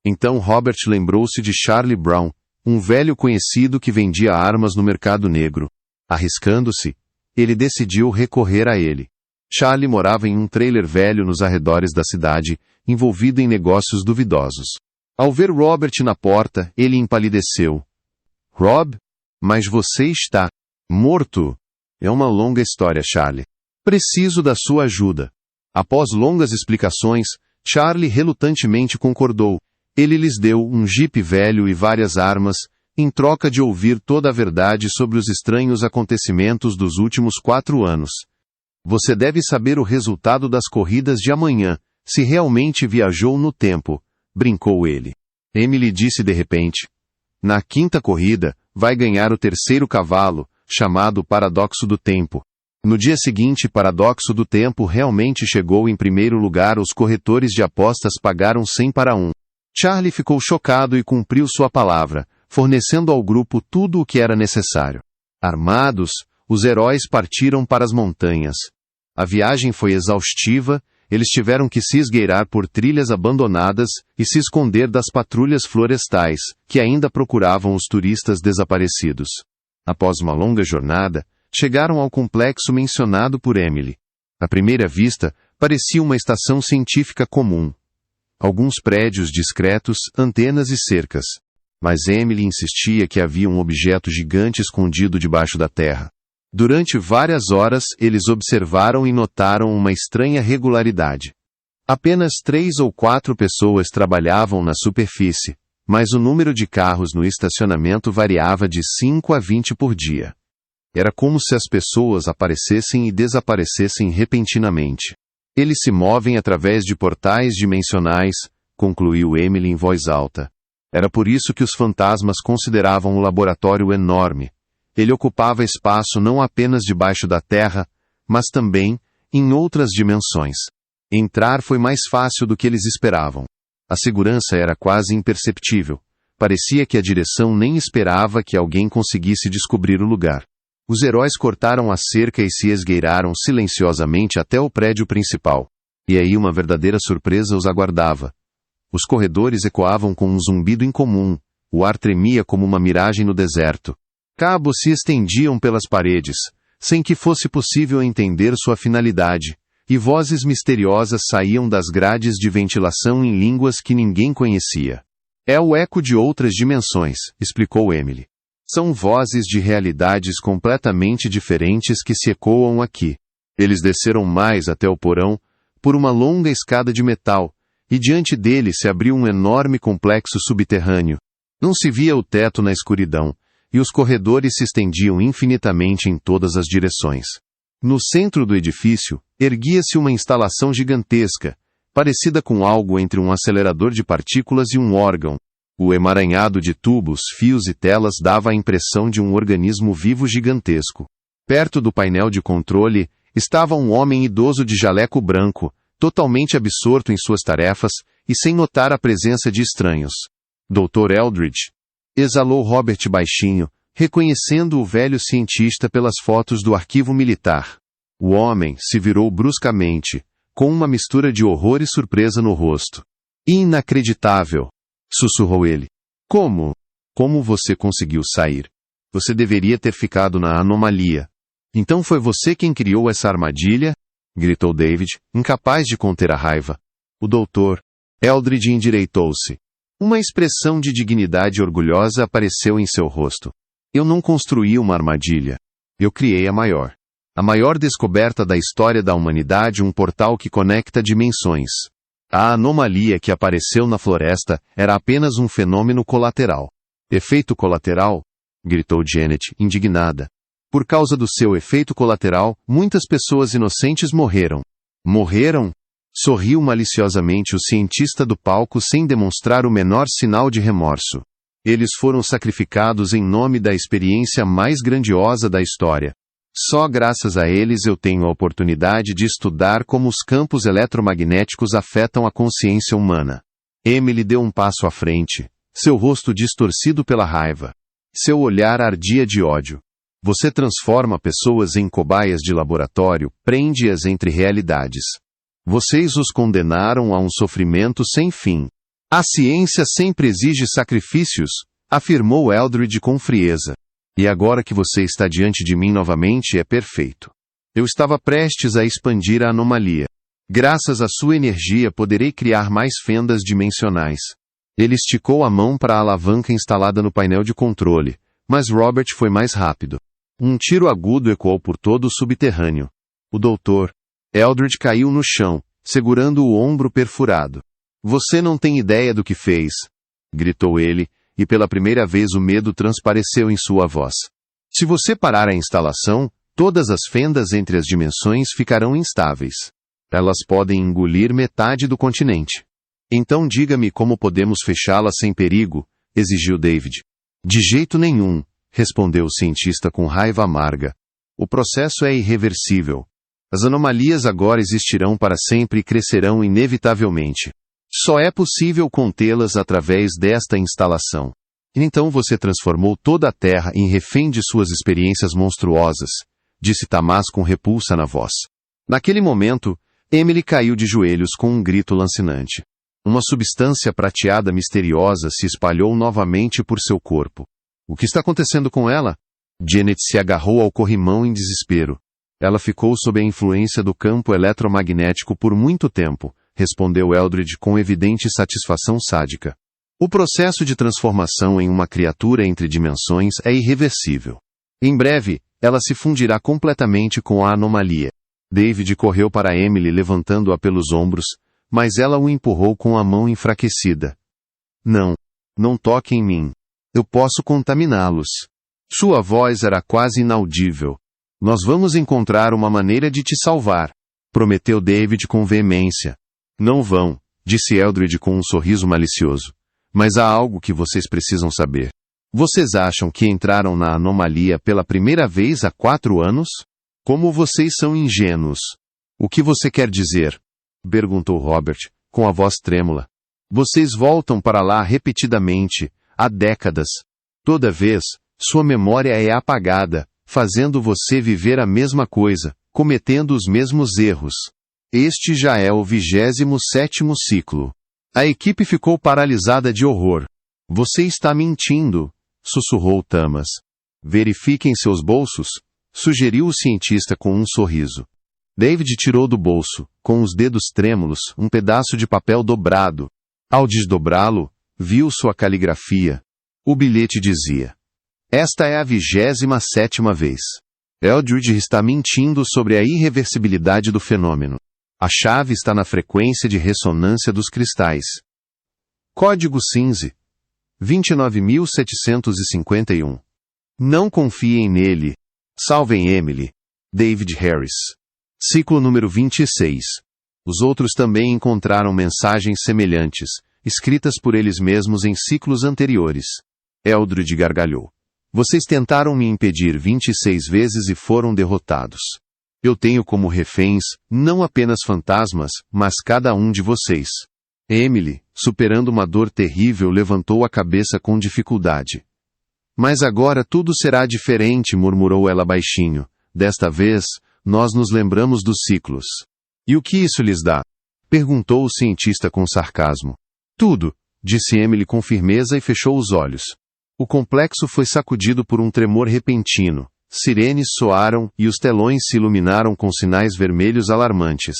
Então Robert lembrou-se de Charlie Brown, um velho conhecido que vendia armas no mercado negro. Arriscando-se, ele decidiu recorrer a ele. Charlie morava em um trailer velho nos arredores da cidade, envolvido em negócios duvidosos. Ao ver Robert na porta, ele empalideceu. Rob? Mas você está morto. É uma longa história, Charlie. Preciso da sua ajuda. Após longas explicações, Charlie relutantemente concordou. Ele lhes deu um jipe velho e várias armas, em troca de ouvir toda a verdade sobre os estranhos acontecimentos dos últimos 4 anos. Você deve saber o resultado das corridas de amanhã, se realmente viajou no tempo, brincou ele. Emily disse de repente. Na 5ª corrida, vai ganhar o 3º cavalo, chamado Paradoxo do Tempo. No dia seguinte, Paradoxo do Tempo realmente chegou em primeiro lugar. Os corretores de apostas pagaram 100 para 1. Charlie ficou chocado e cumpriu sua palavra, fornecendo ao grupo tudo o que era necessário. Armados, os heróis partiram para as montanhas. A viagem foi exaustiva, eles tiveram que se esgueirar por trilhas abandonadas e se esconder das patrulhas florestais, que ainda procuravam os turistas desaparecidos. Após uma longa jornada, chegaram ao complexo mencionado por Emily. À primeira vista, parecia uma estação científica comum. Alguns prédios discretos, antenas e cercas. Mas Emily insistia que havia um objeto gigante escondido debaixo da terra. Durante várias horas, eles observaram e notaram uma estranha regularidade. Apenas 3 ou 4 pessoas trabalhavam na superfície, mas o número de carros no estacionamento variava de 5 a 20 por dia. Era como se as pessoas aparecessem e desaparecessem repentinamente. Eles se movem através de portais dimensionais, concluiu Emily em voz alta. Era por isso que os fantasmas consideravam o laboratório enorme. Ele ocupava espaço não apenas debaixo da terra, mas também em outras dimensões. Entrar foi mais fácil do que eles esperavam. A segurança era quase imperceptível. Parecia que a direção nem esperava que alguém conseguisse descobrir o lugar. Os heróis cortaram a cerca e se esgueiraram silenciosamente até o prédio principal. E aí uma verdadeira surpresa os aguardava. Os corredores ecoavam com um zumbido incomum. O ar tremia como uma miragem no deserto. Cabos se estendiam pelas paredes, sem que fosse possível entender sua finalidade, e vozes misteriosas saíam das grades de ventilação em línguas que ninguém conhecia. É o eco de outras dimensões, explicou Emily. São vozes de realidades completamente diferentes que se ecoam aqui. Eles desceram mais até o porão, por uma longa escada de metal, e diante dele se abriu um enorme complexo subterrâneo. Não se via o teto na escuridão, e os corredores se estendiam infinitamente em todas as direções. No centro do edifício, erguia-se uma instalação gigantesca, parecida com algo entre um acelerador de partículas e um órgão. O emaranhado de tubos, fios e telas dava a impressão de um organismo vivo gigantesco. Perto do painel de controle, estava um homem idoso de jaleco branco, totalmente absorto em suas tarefas e sem notar a presença de estranhos. Dr. Eldridge, exalou Robert baixinho, reconhecendo o velho cientista pelas fotos do arquivo militar. O homem se virou bruscamente, com uma mistura de horror e surpresa no rosto. Inacreditável! Sussurrou ele. Como? Como você conseguiu sair? Você deveria ter ficado na anomalia. Então foi você quem criou essa armadilha? Gritou David, incapaz de conter a raiva. O doutor Eldridge endireitou-se. Uma expressão de dignidade orgulhosa apareceu em seu rosto. Eu não construí uma armadilha. Eu criei a maior. A maior descoberta da história da humanidade, um portal que conecta dimensões. A anomalia que apareceu na floresta era apenas um fenômeno colateral. Efeito colateral? Gritou Janet, indignada. Por causa do seu efeito colateral, muitas pessoas inocentes morreram. Morreram? Sorriu maliciosamente o cientista do palco sem demonstrar o menor sinal de remorso. Eles foram sacrificados em nome da experiência mais grandiosa da história. Só graças a eles eu tenho a oportunidade de estudar como os campos eletromagnéticos afetam a consciência humana. Emily deu um passo à frente, seu rosto distorcido pela raiva. Seu olhar ardia de ódio. Você transforma pessoas em cobaias de laboratório, prende-as entre realidades. Vocês os condenaram a um sofrimento sem fim. A ciência sempre exige sacrifícios, afirmou Eldridge com frieza. E agora que você está diante de mim novamente é perfeito. Eu estava prestes a expandir a anomalia. Graças à sua energia poderei criar mais fendas dimensionais. Ele esticou a mão para a alavanca instalada no painel de controle, mas Robert foi mais rápido. Um tiro agudo ecoou por todo o subterrâneo. O doutor Eldridge caiu no chão, segurando o ombro perfurado. Você não tem ideia do que fez, gritou ele, e pela primeira vez o medo transpareceu em sua voz. Se você parar a instalação, todas as fendas entre as dimensões ficarão instáveis. Elas podem engolir metade do continente. Então diga-me como podemos fechá-las sem perigo, exigiu David. De jeito nenhum, respondeu o cientista com raiva amarga. O processo é irreversível. As anomalias agora existirão para sempre e crescerão inevitavelmente. Só é possível contê-las através desta instalação. Então você transformou toda a Terra em refém de suas experiências monstruosas, disse Tamás com repulsa na voz. Naquele momento, Emily caiu de joelhos com um grito lancinante. Uma substância prateada misteriosa se espalhou novamente por seu corpo. O que está acontecendo com ela? Janet se agarrou ao corrimão em desespero. Ela ficou sob a influência do campo eletromagnético por muito tempo, respondeu Eldridge com evidente satisfação sádica. O processo de transformação em uma criatura entre dimensões é irreversível. Em breve, ela se fundirá completamente com a anomalia. David correu para Emily levantando-a pelos ombros, mas ela o empurrou com a mão enfraquecida. Não toque em mim. Eu posso contaminá-los. Sua voz era quase inaudível. Nós vamos encontrar uma maneira de te salvar, prometeu David com veemência. Não vão, disse Eldridge com um sorriso malicioso. Mas há algo que vocês precisam saber. Vocês acham que entraram na anomalia pela primeira vez há 4 anos? Como vocês são ingênuos. O que você quer dizer? Perguntou Robert, com a voz trêmula. Vocês voltam para lá repetidamente, há décadas. Toda vez, sua memória é apagada, fazendo você viver a mesma coisa, cometendo os mesmos erros. Este já é o 27º ciclo. A equipe ficou paralisada de horror. Você está mentindo, sussurrou Tamás. Verifiquem seus bolsos, sugeriu o cientista com um sorriso. David tirou do bolso, com os dedos trêmulos, um pedaço de papel dobrado. Ao desdobrá-lo, viu sua caligrafia. O bilhete dizia: Esta é a 27ª vez. Eldridge está mentindo sobre a irreversibilidade do fenômeno. A chave está na frequência de ressonância dos cristais. Código Cinze. 29.751. Não confiem nele. Salvem Emily. David Harris. Ciclo número 26. Os outros também encontraram mensagens semelhantes, escritas por eles mesmos em ciclos anteriores. Eldridge gargalhou. Vocês tentaram me impedir 26 vezes e foram derrotados. Eu tenho como reféns, não apenas fantasmas, mas cada um de vocês. Emily, superando uma dor terrível, levantou a cabeça com dificuldade. Mas agora tudo será diferente, murmurou ela baixinho. Desta vez, nós nos lembramos dos ciclos. E o que isso lhes dá? Perguntou o cientista com sarcasmo. Tudo, disse Emily com firmeza e fechou os olhos. O complexo foi sacudido por um tremor repentino. Sirenes soaram e os telões se iluminaram com sinais vermelhos alarmantes.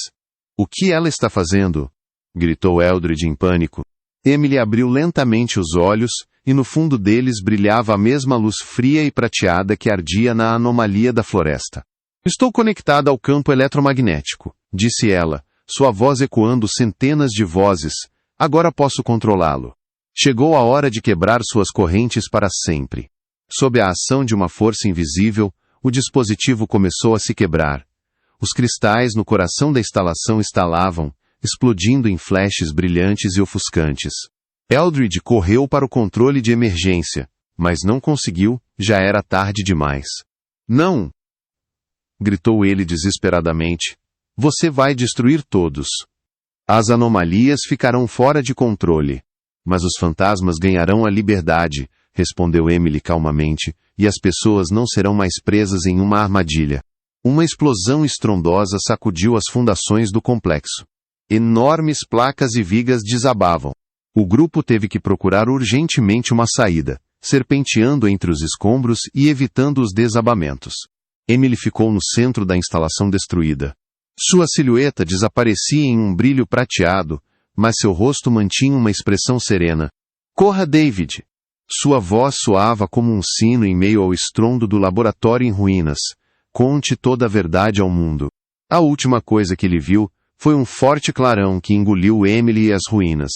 O que ela está fazendo? Gritou Eldridge em pânico. Emily abriu lentamente os olhos, e no fundo deles brilhava a mesma luz fria e prateada que ardia na anomalia da floresta. Estou conectada ao campo eletromagnético, disse ela, sua voz ecoando centenas de vozes. Agora posso controlá-lo. Chegou a hora de quebrar suas correntes para sempre. Sob a ação de uma força invisível, o dispositivo começou a se quebrar. Os cristais no coração da instalação estalavam, explodindo em flashes brilhantes e ofuscantes. Eldridge correu para o controle de emergência, mas não conseguiu, já era tarde demais. Não! Gritou ele desesperadamente. Você vai destruir todos. As anomalias ficarão fora de controle. Mas os fantasmas ganharão a liberdade, respondeu Emily calmamente, e as pessoas não serão mais presas em uma armadilha. Uma explosão estrondosa sacudiu as fundações do complexo. Enormes placas e vigas desabavam. O grupo teve que procurar urgentemente uma saída, serpenteando entre os escombros e evitando os desabamentos. Emily ficou no centro da instalação destruída. Sua silhueta desaparecia em um brilho prateado, mas seu rosto mantinha uma expressão serena. Corra, David! Sua voz soava como um sino em meio ao estrondo do laboratório em ruínas. Conte toda a verdade ao mundo. A última coisa que ele viu foi um forte clarão que engoliu Emily e as ruínas.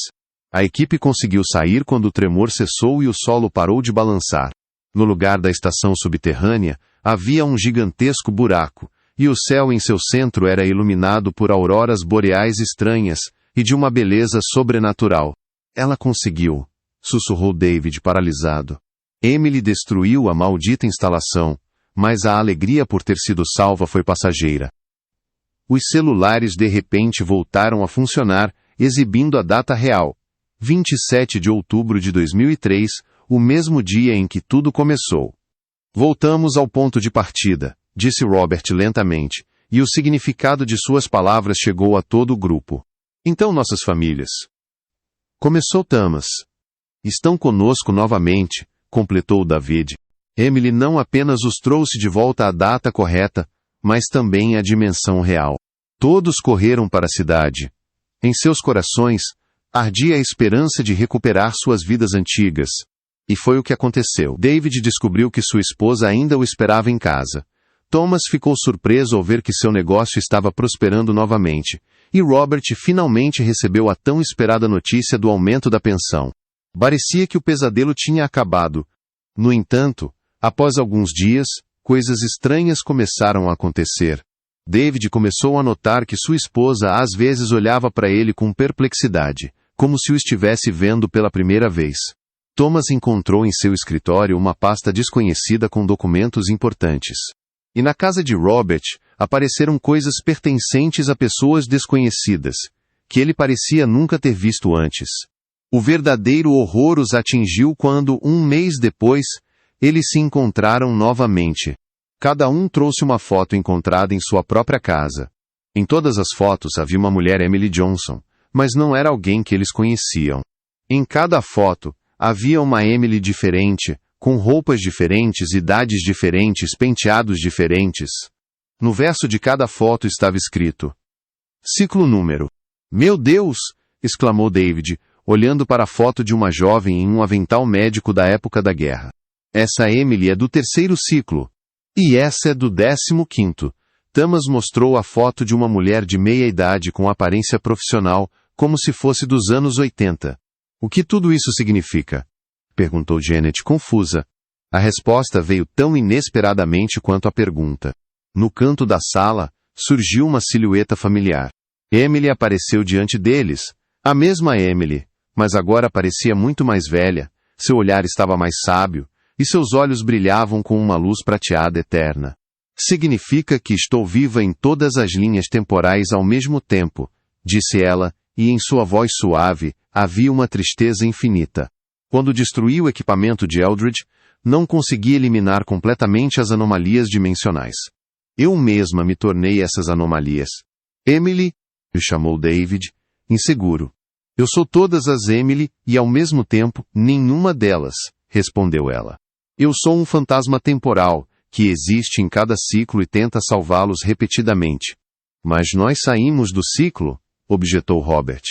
A equipe conseguiu sair quando o tremor cessou e o solo parou de balançar. No lugar da estação subterrânea, havia um gigantesco buraco, e o céu em seu centro era iluminado por auroras boreais estranhas e de uma beleza sobrenatural. Ela conseguiu, sussurrou David paralisado. Emily destruiu a maldita instalação, mas a alegria por ter sido salva foi passageira. Os celulares de repente voltaram a funcionar, exibindo a data real. 27 de outubro de 2003, o mesmo dia em que tudo começou. Voltamos ao ponto de partida, disse Robert lentamente, e o significado de suas palavras chegou a todo o grupo. Então nossas famílias. Começou Thomas. Estão conosco novamente, completou David. Emily não apenas os trouxe de volta à data correta, mas também à dimensão real. Todos correram para a cidade. Em seus corações, ardia a esperança de recuperar suas vidas antigas. E foi o que aconteceu. David descobriu que sua esposa ainda o esperava em casa. Thomas ficou surpreso ao ver que seu negócio estava prosperando novamente. E Robert finalmente recebeu a tão esperada notícia do aumento da pensão. Parecia que o pesadelo tinha acabado. No entanto, após alguns dias, coisas estranhas começaram a acontecer. David começou a notar que sua esposa às vezes olhava para ele com perplexidade, como se o estivesse vendo pela primeira vez. Thomas encontrou em seu escritório uma pasta desconhecida com documentos importantes. E na casa de Robert, apareceram coisas pertencentes a pessoas desconhecidas, que ele parecia nunca ter visto antes. O verdadeiro horror os atingiu quando, um mês depois, eles se encontraram novamente. Cada um trouxe uma foto encontrada em sua própria casa. Em todas as fotos havia uma mulher Emily Johnson, mas não era alguém que eles conheciam. Em cada foto, havia uma Emily diferente, com roupas diferentes, idades diferentes, penteados diferentes. No verso de cada foto estava escrito: Ciclo número. Meu Deus! Exclamou David, olhando para a foto de uma jovem em um avental médico da época da guerra. Essa Emily é do 3º ciclo. E essa é do 15º. Thomas mostrou a foto de uma mulher de meia idade com aparência profissional, como se fosse dos anos 80. O que tudo isso significa? Perguntou Janet confusa. A resposta veio tão inesperadamente quanto a pergunta. No canto da sala, surgiu uma silhueta familiar. Emily apareceu diante deles. A mesma Emily, mas agora parecia muito mais velha. Seu olhar estava mais sábio, e seus olhos brilhavam com uma luz prateada eterna. Significa que estou viva em todas as linhas temporais ao mesmo tempo, disse ela, e em sua voz suave, havia uma tristeza infinita. Quando destruí o equipamento de Eldridge, não consegui eliminar completamente as anomalias dimensionais. Eu mesma me tornei essas anomalias. Emily, chamou David, inseguro. Eu sou todas as Emily e ao mesmo tempo, nenhuma delas, respondeu ela. Eu sou um fantasma temporal, que existe em cada ciclo e tenta salvá-los repetidamente. Mas nós saímos do ciclo, objetou Robert.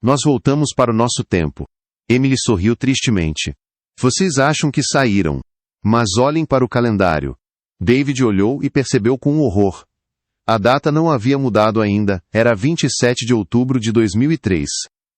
Nós voltamos para o nosso tempo. Emily sorriu tristemente. Vocês acham que saíram. Mas olhem para o calendário. David olhou e percebeu com horror. A data não havia mudado ainda, era 27 de outubro de 2003.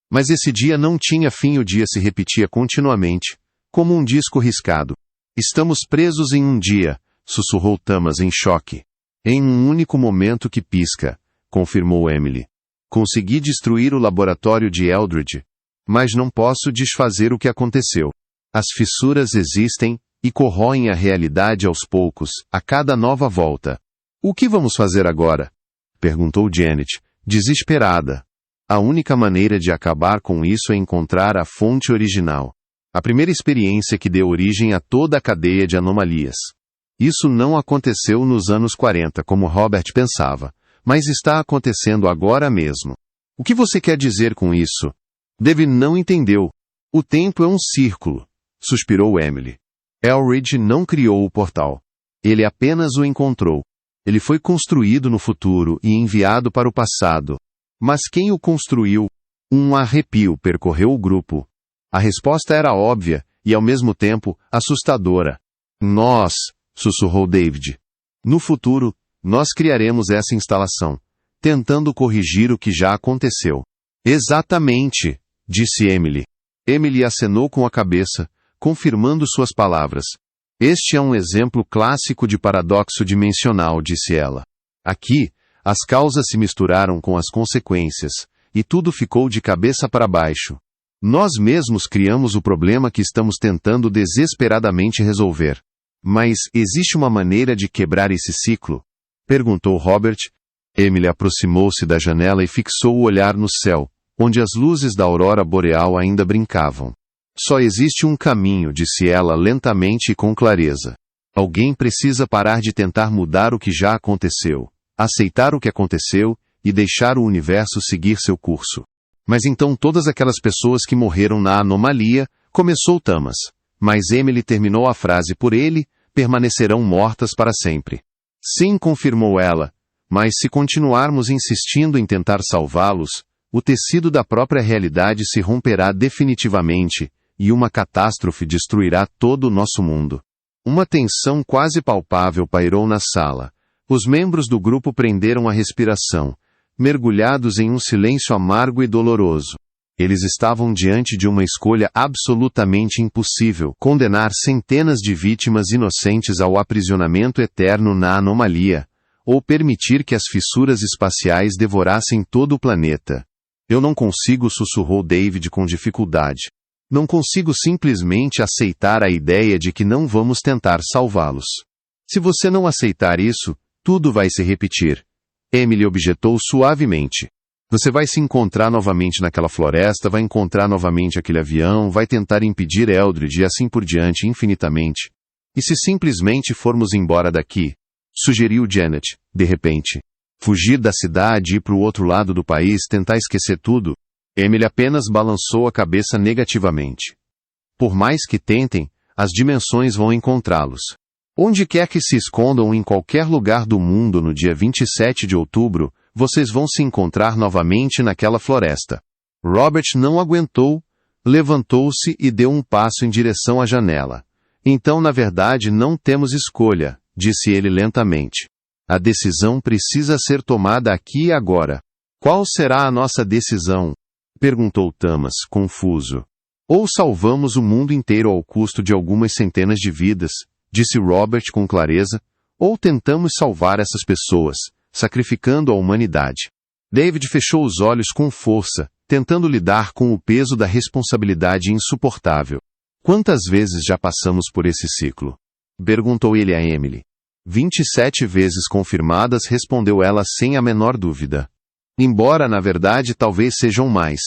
Mas esse dia não tinha fim, o dia se repetia continuamente, como um disco riscado. Estamos presos em um dia, sussurrou Thomas em choque. Em um único momento que pisca, confirmou Emily. Consegui destruir o laboratório de Eldridge, mas não posso desfazer o que aconteceu. As fissuras existem e corroem a realidade aos poucos, a cada nova volta. O que vamos fazer agora? Perguntou Janet, desesperada. A única maneira de acabar com isso é encontrar a fonte original. A primeira experiência que deu origem a toda a cadeia de anomalias. Isso não aconteceu nos anos 40, como Robert pensava, mas está acontecendo agora mesmo. O que você quer dizer com isso? Dave não entendeu. O tempo é um círculo, suspirou Emily. Elridge não criou o portal. Ele apenas o encontrou. Ele foi construído no futuro e enviado para o passado. Mas quem o construiu? Um arrepio percorreu o grupo. A resposta era óbvia e, ao mesmo tempo, assustadora. Nós, sussurrou David. No futuro, nós criaremos essa instalação, tentando corrigir o que já aconteceu. Exatamente, disse Emily. Emily acenou com a cabeça, confirmando suas palavras. Este é um exemplo clássico de paradoxo dimensional, disse ela. Aqui, as causas se misturaram com as consequências, e tudo ficou de cabeça para baixo. Nós mesmos criamos o problema que estamos tentando desesperadamente resolver. Mas existe uma maneira de quebrar esse ciclo? Perguntou Robert. Emily aproximou-se da janela e fixou o olhar no céu, onde as luzes da aurora boreal ainda brincavam. Só existe um caminho, disse ela lentamente e com clareza. Alguém precisa parar de tentar mudar o que já aconteceu, aceitar o que aconteceu e deixar o universo seguir seu curso. Mas então todas aquelas pessoas que morreram na anomalia, começou Thomas. Mas Emily terminou a frase por ele, permanecerão mortas para sempre. Sim, confirmou ela, mas se continuarmos insistindo em tentar salvá-los, o tecido da própria realidade se romperá definitivamente, e uma catástrofe destruirá todo o nosso mundo. Uma tensão quase palpável pairou na sala. Os membros do grupo prenderam a respiração, mergulhados em um silêncio amargo e doloroso. Eles estavam diante de uma escolha absolutamente impossível: condenar centenas de vítimas inocentes ao aprisionamento eterno na anomalia, ou permitir que as fissuras espaciais devorassem todo o planeta. Eu não consigo, sussurrou David com dificuldade. Não consigo simplesmente aceitar a ideia de que não vamos tentar salvá-los. Se você não aceitar isso, tudo vai se repetir. Emily objetou suavemente. Você vai se encontrar novamente naquela floresta, vai encontrar novamente aquele avião, vai tentar impedir Eldred e assim por diante infinitamente. E se simplesmente formos embora daqui? Sugeriu Janet, de repente. Fugir da cidade e ir para o outro lado do país, tentar esquecer tudo? Emily apenas balançou a cabeça negativamente. Por mais que tentem, as dimensões vão encontrá-los. Onde quer que se escondam em qualquer lugar do mundo no dia 27 de outubro, vocês vão se encontrar novamente naquela floresta. Robert não aguentou, levantou-se e deu um passo em direção à janela. Então, na verdade, não temos escolha, disse ele lentamente. A decisão precisa ser tomada aqui e agora. Qual será a nossa decisão? Perguntou Thomas, confuso. Ou salvamos o mundo inteiro ao custo de algumas centenas de vidas, disse Robert com clareza, ou tentamos salvar essas pessoas, sacrificando a humanidade. David fechou os olhos com força, tentando lidar com o peso da responsabilidade insuportável. Quantas vezes já passamos por esse ciclo? Perguntou ele a Emily. 27 vezes confirmadas, respondeu ela sem a menor dúvida. Embora, na verdade, talvez sejam mais.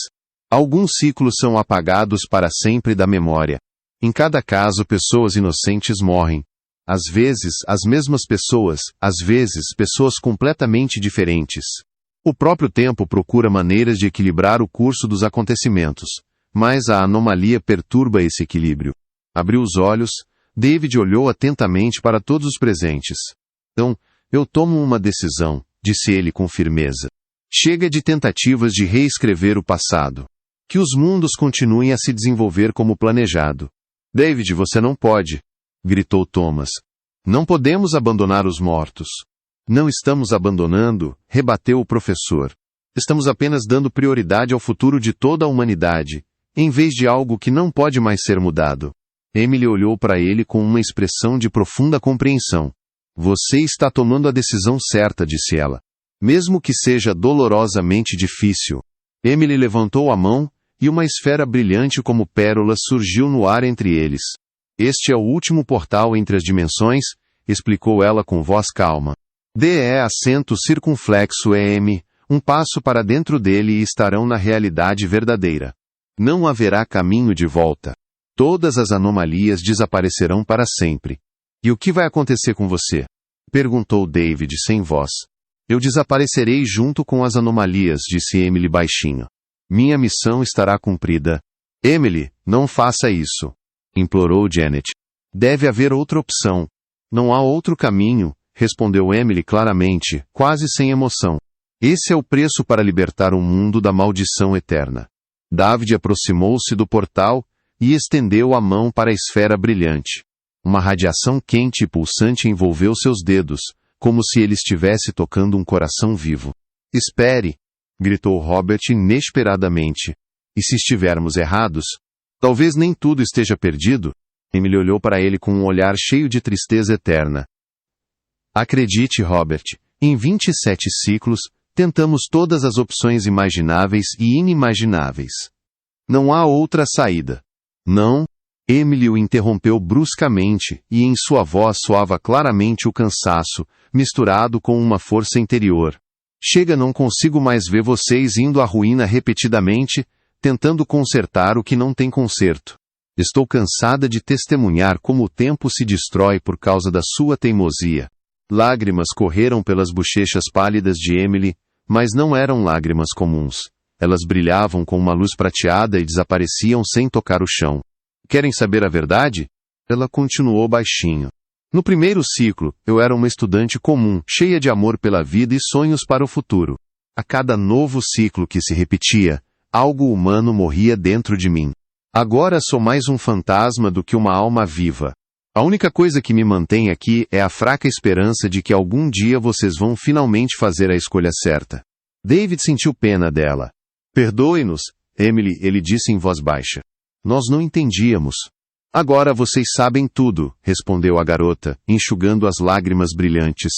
Alguns ciclos são apagados para sempre da memória. Em cada caso, pessoas inocentes morrem. Às vezes, as mesmas pessoas, às vezes, pessoas completamente diferentes. O próprio tempo procura maneiras de equilibrar o curso dos acontecimentos, mas a anomalia perturba esse equilíbrio. Abriu os olhos, David olhou atentamente para todos os presentes. Então, eu tomo uma decisão, disse ele com firmeza. Chega de tentativas de reescrever o passado. Que os mundos continuem a se desenvolver como planejado. David, você não pode, gritou Thomas. Não podemos abandonar os mortos. Não estamos abandonando, rebateu o professor. Estamos apenas dando prioridade ao futuro de toda a humanidade, em vez de algo que não pode mais ser mudado. Emily olhou para ele com uma expressão de profunda compreensão. Você está tomando a decisão certa, disse ela. Mesmo que seja dolorosamente difícil. Emily levantou a mão, e uma esfera brilhante como pérolas surgiu no ar entre eles. Este é o último portal entre as dimensões, explicou ela com voz calma. D é acento circunflexo M, um passo para dentro dele e estarão na realidade verdadeira. Não haverá caminho de volta. Todas as anomalias desaparecerão para sempre. E o que vai acontecer com você? Perguntou David sem voz. Eu desaparecerei junto com as anomalias, disse Emily baixinho. Minha missão estará cumprida. Emily, não faça isso, implorou Janet. Deve haver outra opção. Não há outro caminho, respondeu Emily claramente, quase sem emoção. Esse é o preço para libertar o mundo da maldição eterna. David aproximou-se do portal e estendeu a mão para a esfera brilhante. Uma radiação quente e pulsante envolveu seus dedos, como se ele estivesse tocando um coração vivo. Espere! Gritou Robert inesperadamente. E se estivermos errados? Talvez nem tudo esteja perdido? Emily olhou para ele com um olhar cheio de tristeza eterna. Acredite, Robert, em 27 ciclos, tentamos todas as opções imagináveis e inimagináveis. Não há outra saída. Não? Emily o interrompeu bruscamente, e em sua voz soava claramente o cansaço, misturado com uma força interior. Chega, não consigo mais ver vocês indo à ruína repetidamente, tentando consertar o que não tem conserto. Estou cansada de testemunhar como o tempo se destrói por causa da sua teimosia. Lágrimas correram pelas bochechas pálidas de Emily, mas não eram lágrimas comuns. Elas brilhavam com uma luz prateada e desapareciam sem tocar o chão. Querem saber a verdade? Ela continuou baixinho. No primeiro ciclo, eu era uma estudante comum, cheia de amor pela vida e sonhos para o futuro. A cada novo ciclo que se repetia, algo humano morria dentro de mim. Agora sou mais um fantasma do que uma alma viva. A única coisa que me mantém aqui é a fraca esperança de que algum dia vocês vão finalmente fazer a escolha certa. David sentiu pena dela. Perdoe-nos, Emily, ele disse em voz baixa. Nós não entendíamos. Agora vocês sabem tudo, respondeu a garota, enxugando as lágrimas brilhantes.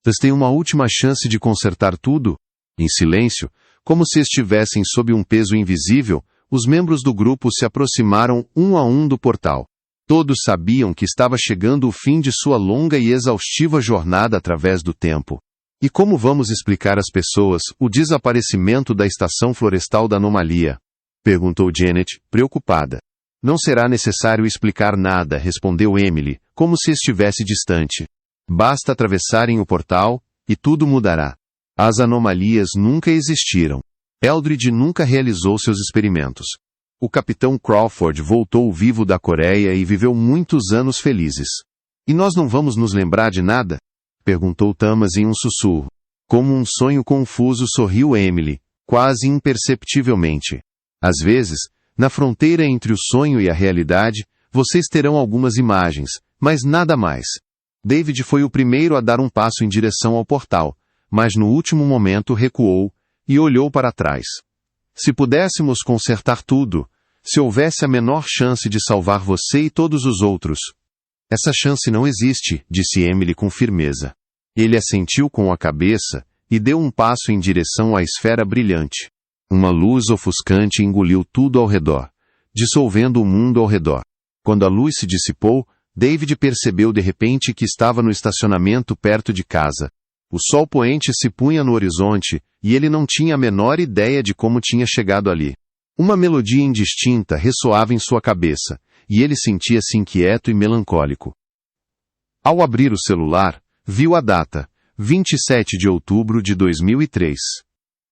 Vocês têm uma última chance de consertar tudo? Em silêncio, como se estivessem sob um peso invisível, os membros do grupo se aproximaram um a um do portal. Todos sabiam que estava chegando o fim de sua longa e exaustiva jornada através do tempo. E como vamos explicar às pessoas o desaparecimento da estação florestal da anomalia? Perguntou Janet, preocupada. Não será necessário explicar nada, respondeu Emily, como se estivesse distante. Basta atravessarem o portal, e tudo mudará. As anomalias nunca existiram. Eldred nunca realizou seus experimentos. O capitão Crawford voltou vivo da Coreia e viveu muitos anos felizes. E nós não vamos nos lembrar de nada? Perguntou Thomas em um sussurro. Como um sonho confuso sorriu Emily, quase imperceptivelmente. Às vezes, na fronteira entre o sonho e a realidade, vocês terão algumas imagens, mas nada mais. David foi o primeiro a dar um passo em direção ao portal, mas no último momento recuou e olhou para trás. Se pudéssemos consertar tudo, se houvesse a menor chance de salvar você e todos os outros. Essa chance não existe, disse Emily com firmeza. Ele assentiu com a cabeça e deu um passo em direção à esfera brilhante. Uma luz ofuscante engoliu tudo ao redor, dissolvendo o mundo ao redor. Quando a luz se dissipou, David percebeu de repente que estava no estacionamento perto de casa. O sol poente se punha no horizonte, e ele não tinha a menor ideia de como tinha chegado ali. Uma melodia indistinta ressoava em sua cabeça, e ele sentia-se inquieto e melancólico. Ao abrir o celular, viu a data, 27 de outubro de 2003.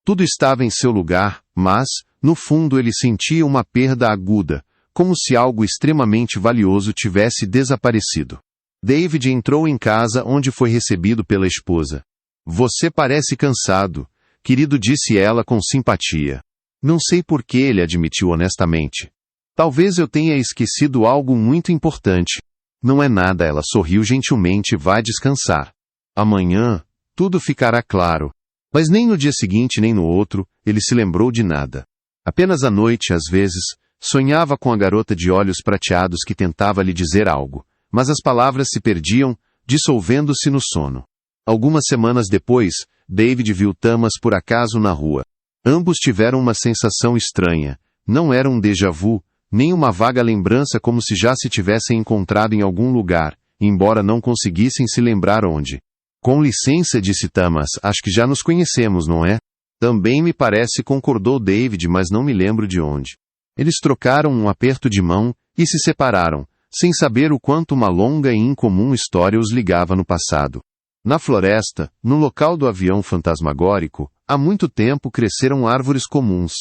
Tudo estava em seu lugar, mas, no fundo ele sentia uma perda aguda, como se algo extremamente valioso tivesse desaparecido. David entrou em casa onde foi recebido pela esposa. Você parece cansado, querido, disse ela com simpatia. Não sei por que, ele admitiu honestamente. Talvez eu tenha esquecido algo muito importante. Não é nada, ela sorriu gentilmente, vá descansar. Amanhã, tudo ficará claro. Mas nem no dia seguinte nem no outro, ele se lembrou de nada. Apenas à noite, às vezes, sonhava com a garota de olhos prateados que tentava lhe dizer algo, mas as palavras se perdiam, dissolvendo-se no sono. Algumas semanas depois, David viu Thomas por acaso na rua. Ambos tiveram uma sensação estranha. Não era um déjà vu, nem uma vaga lembrança como se já se tivessem encontrado em algum lugar, embora não conseguissem se lembrar onde. Com licença, disse Thomas, acho que já nos conhecemos, não é? Também me parece, concordou David, mas não me lembro de onde. Eles trocaram um aperto de mão, e se separaram, sem saber o quanto uma longa e incomum história os ligava no passado. Na floresta, no local do avião fantasmagórico, há muito tempo cresceram árvores comuns.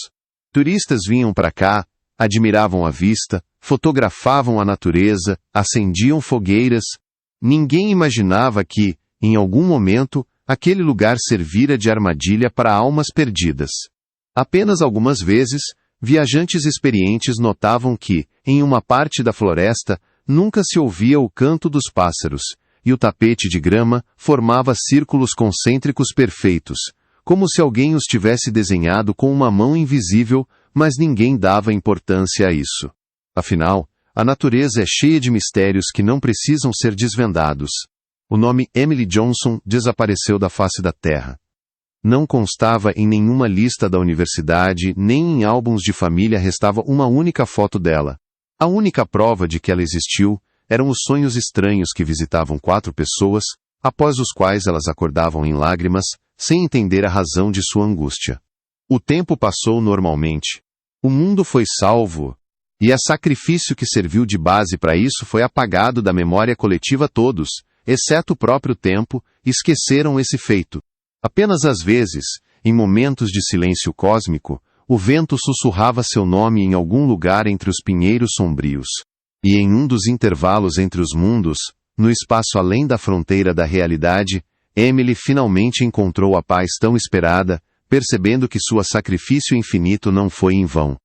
Turistas vinham para cá, admiravam a vista, fotografavam a natureza, acendiam fogueiras. Ninguém imaginava que, em algum momento, aquele lugar servira de armadilha para almas perdidas. Apenas algumas vezes, viajantes experientes notavam que, em uma parte da floresta, nunca se ouvia o canto dos pássaros, e o tapete de grama formava círculos concêntricos perfeitos, como se alguém os tivesse desenhado com uma mão invisível, mas ninguém dava importância a isso. Afinal, a natureza é cheia de mistérios que não precisam ser desvendados. O nome Emily Johnson desapareceu da face da Terra. Não constava em nenhuma lista da universidade, nem em álbuns de família restava uma única foto dela. A única prova de que ela existiu eram os sonhos estranhos que visitavam 4 pessoas, após os quais elas acordavam em lágrimas, sem entender a razão de sua angústia. O tempo passou normalmente. O mundo foi salvo, e a sacrifício que serviu de base para isso foi apagado da memória coletiva. Todos, exceto o próprio tempo, esqueceram esse feito. Apenas às vezes, em momentos de silêncio cósmico, o vento sussurrava seu nome em algum lugar entre os pinheiros sombrios. E em um dos intervalos entre os mundos, no espaço além da fronteira da realidade, Emily finalmente encontrou a paz tão esperada, percebendo que seu sacrifício infinito não foi em vão.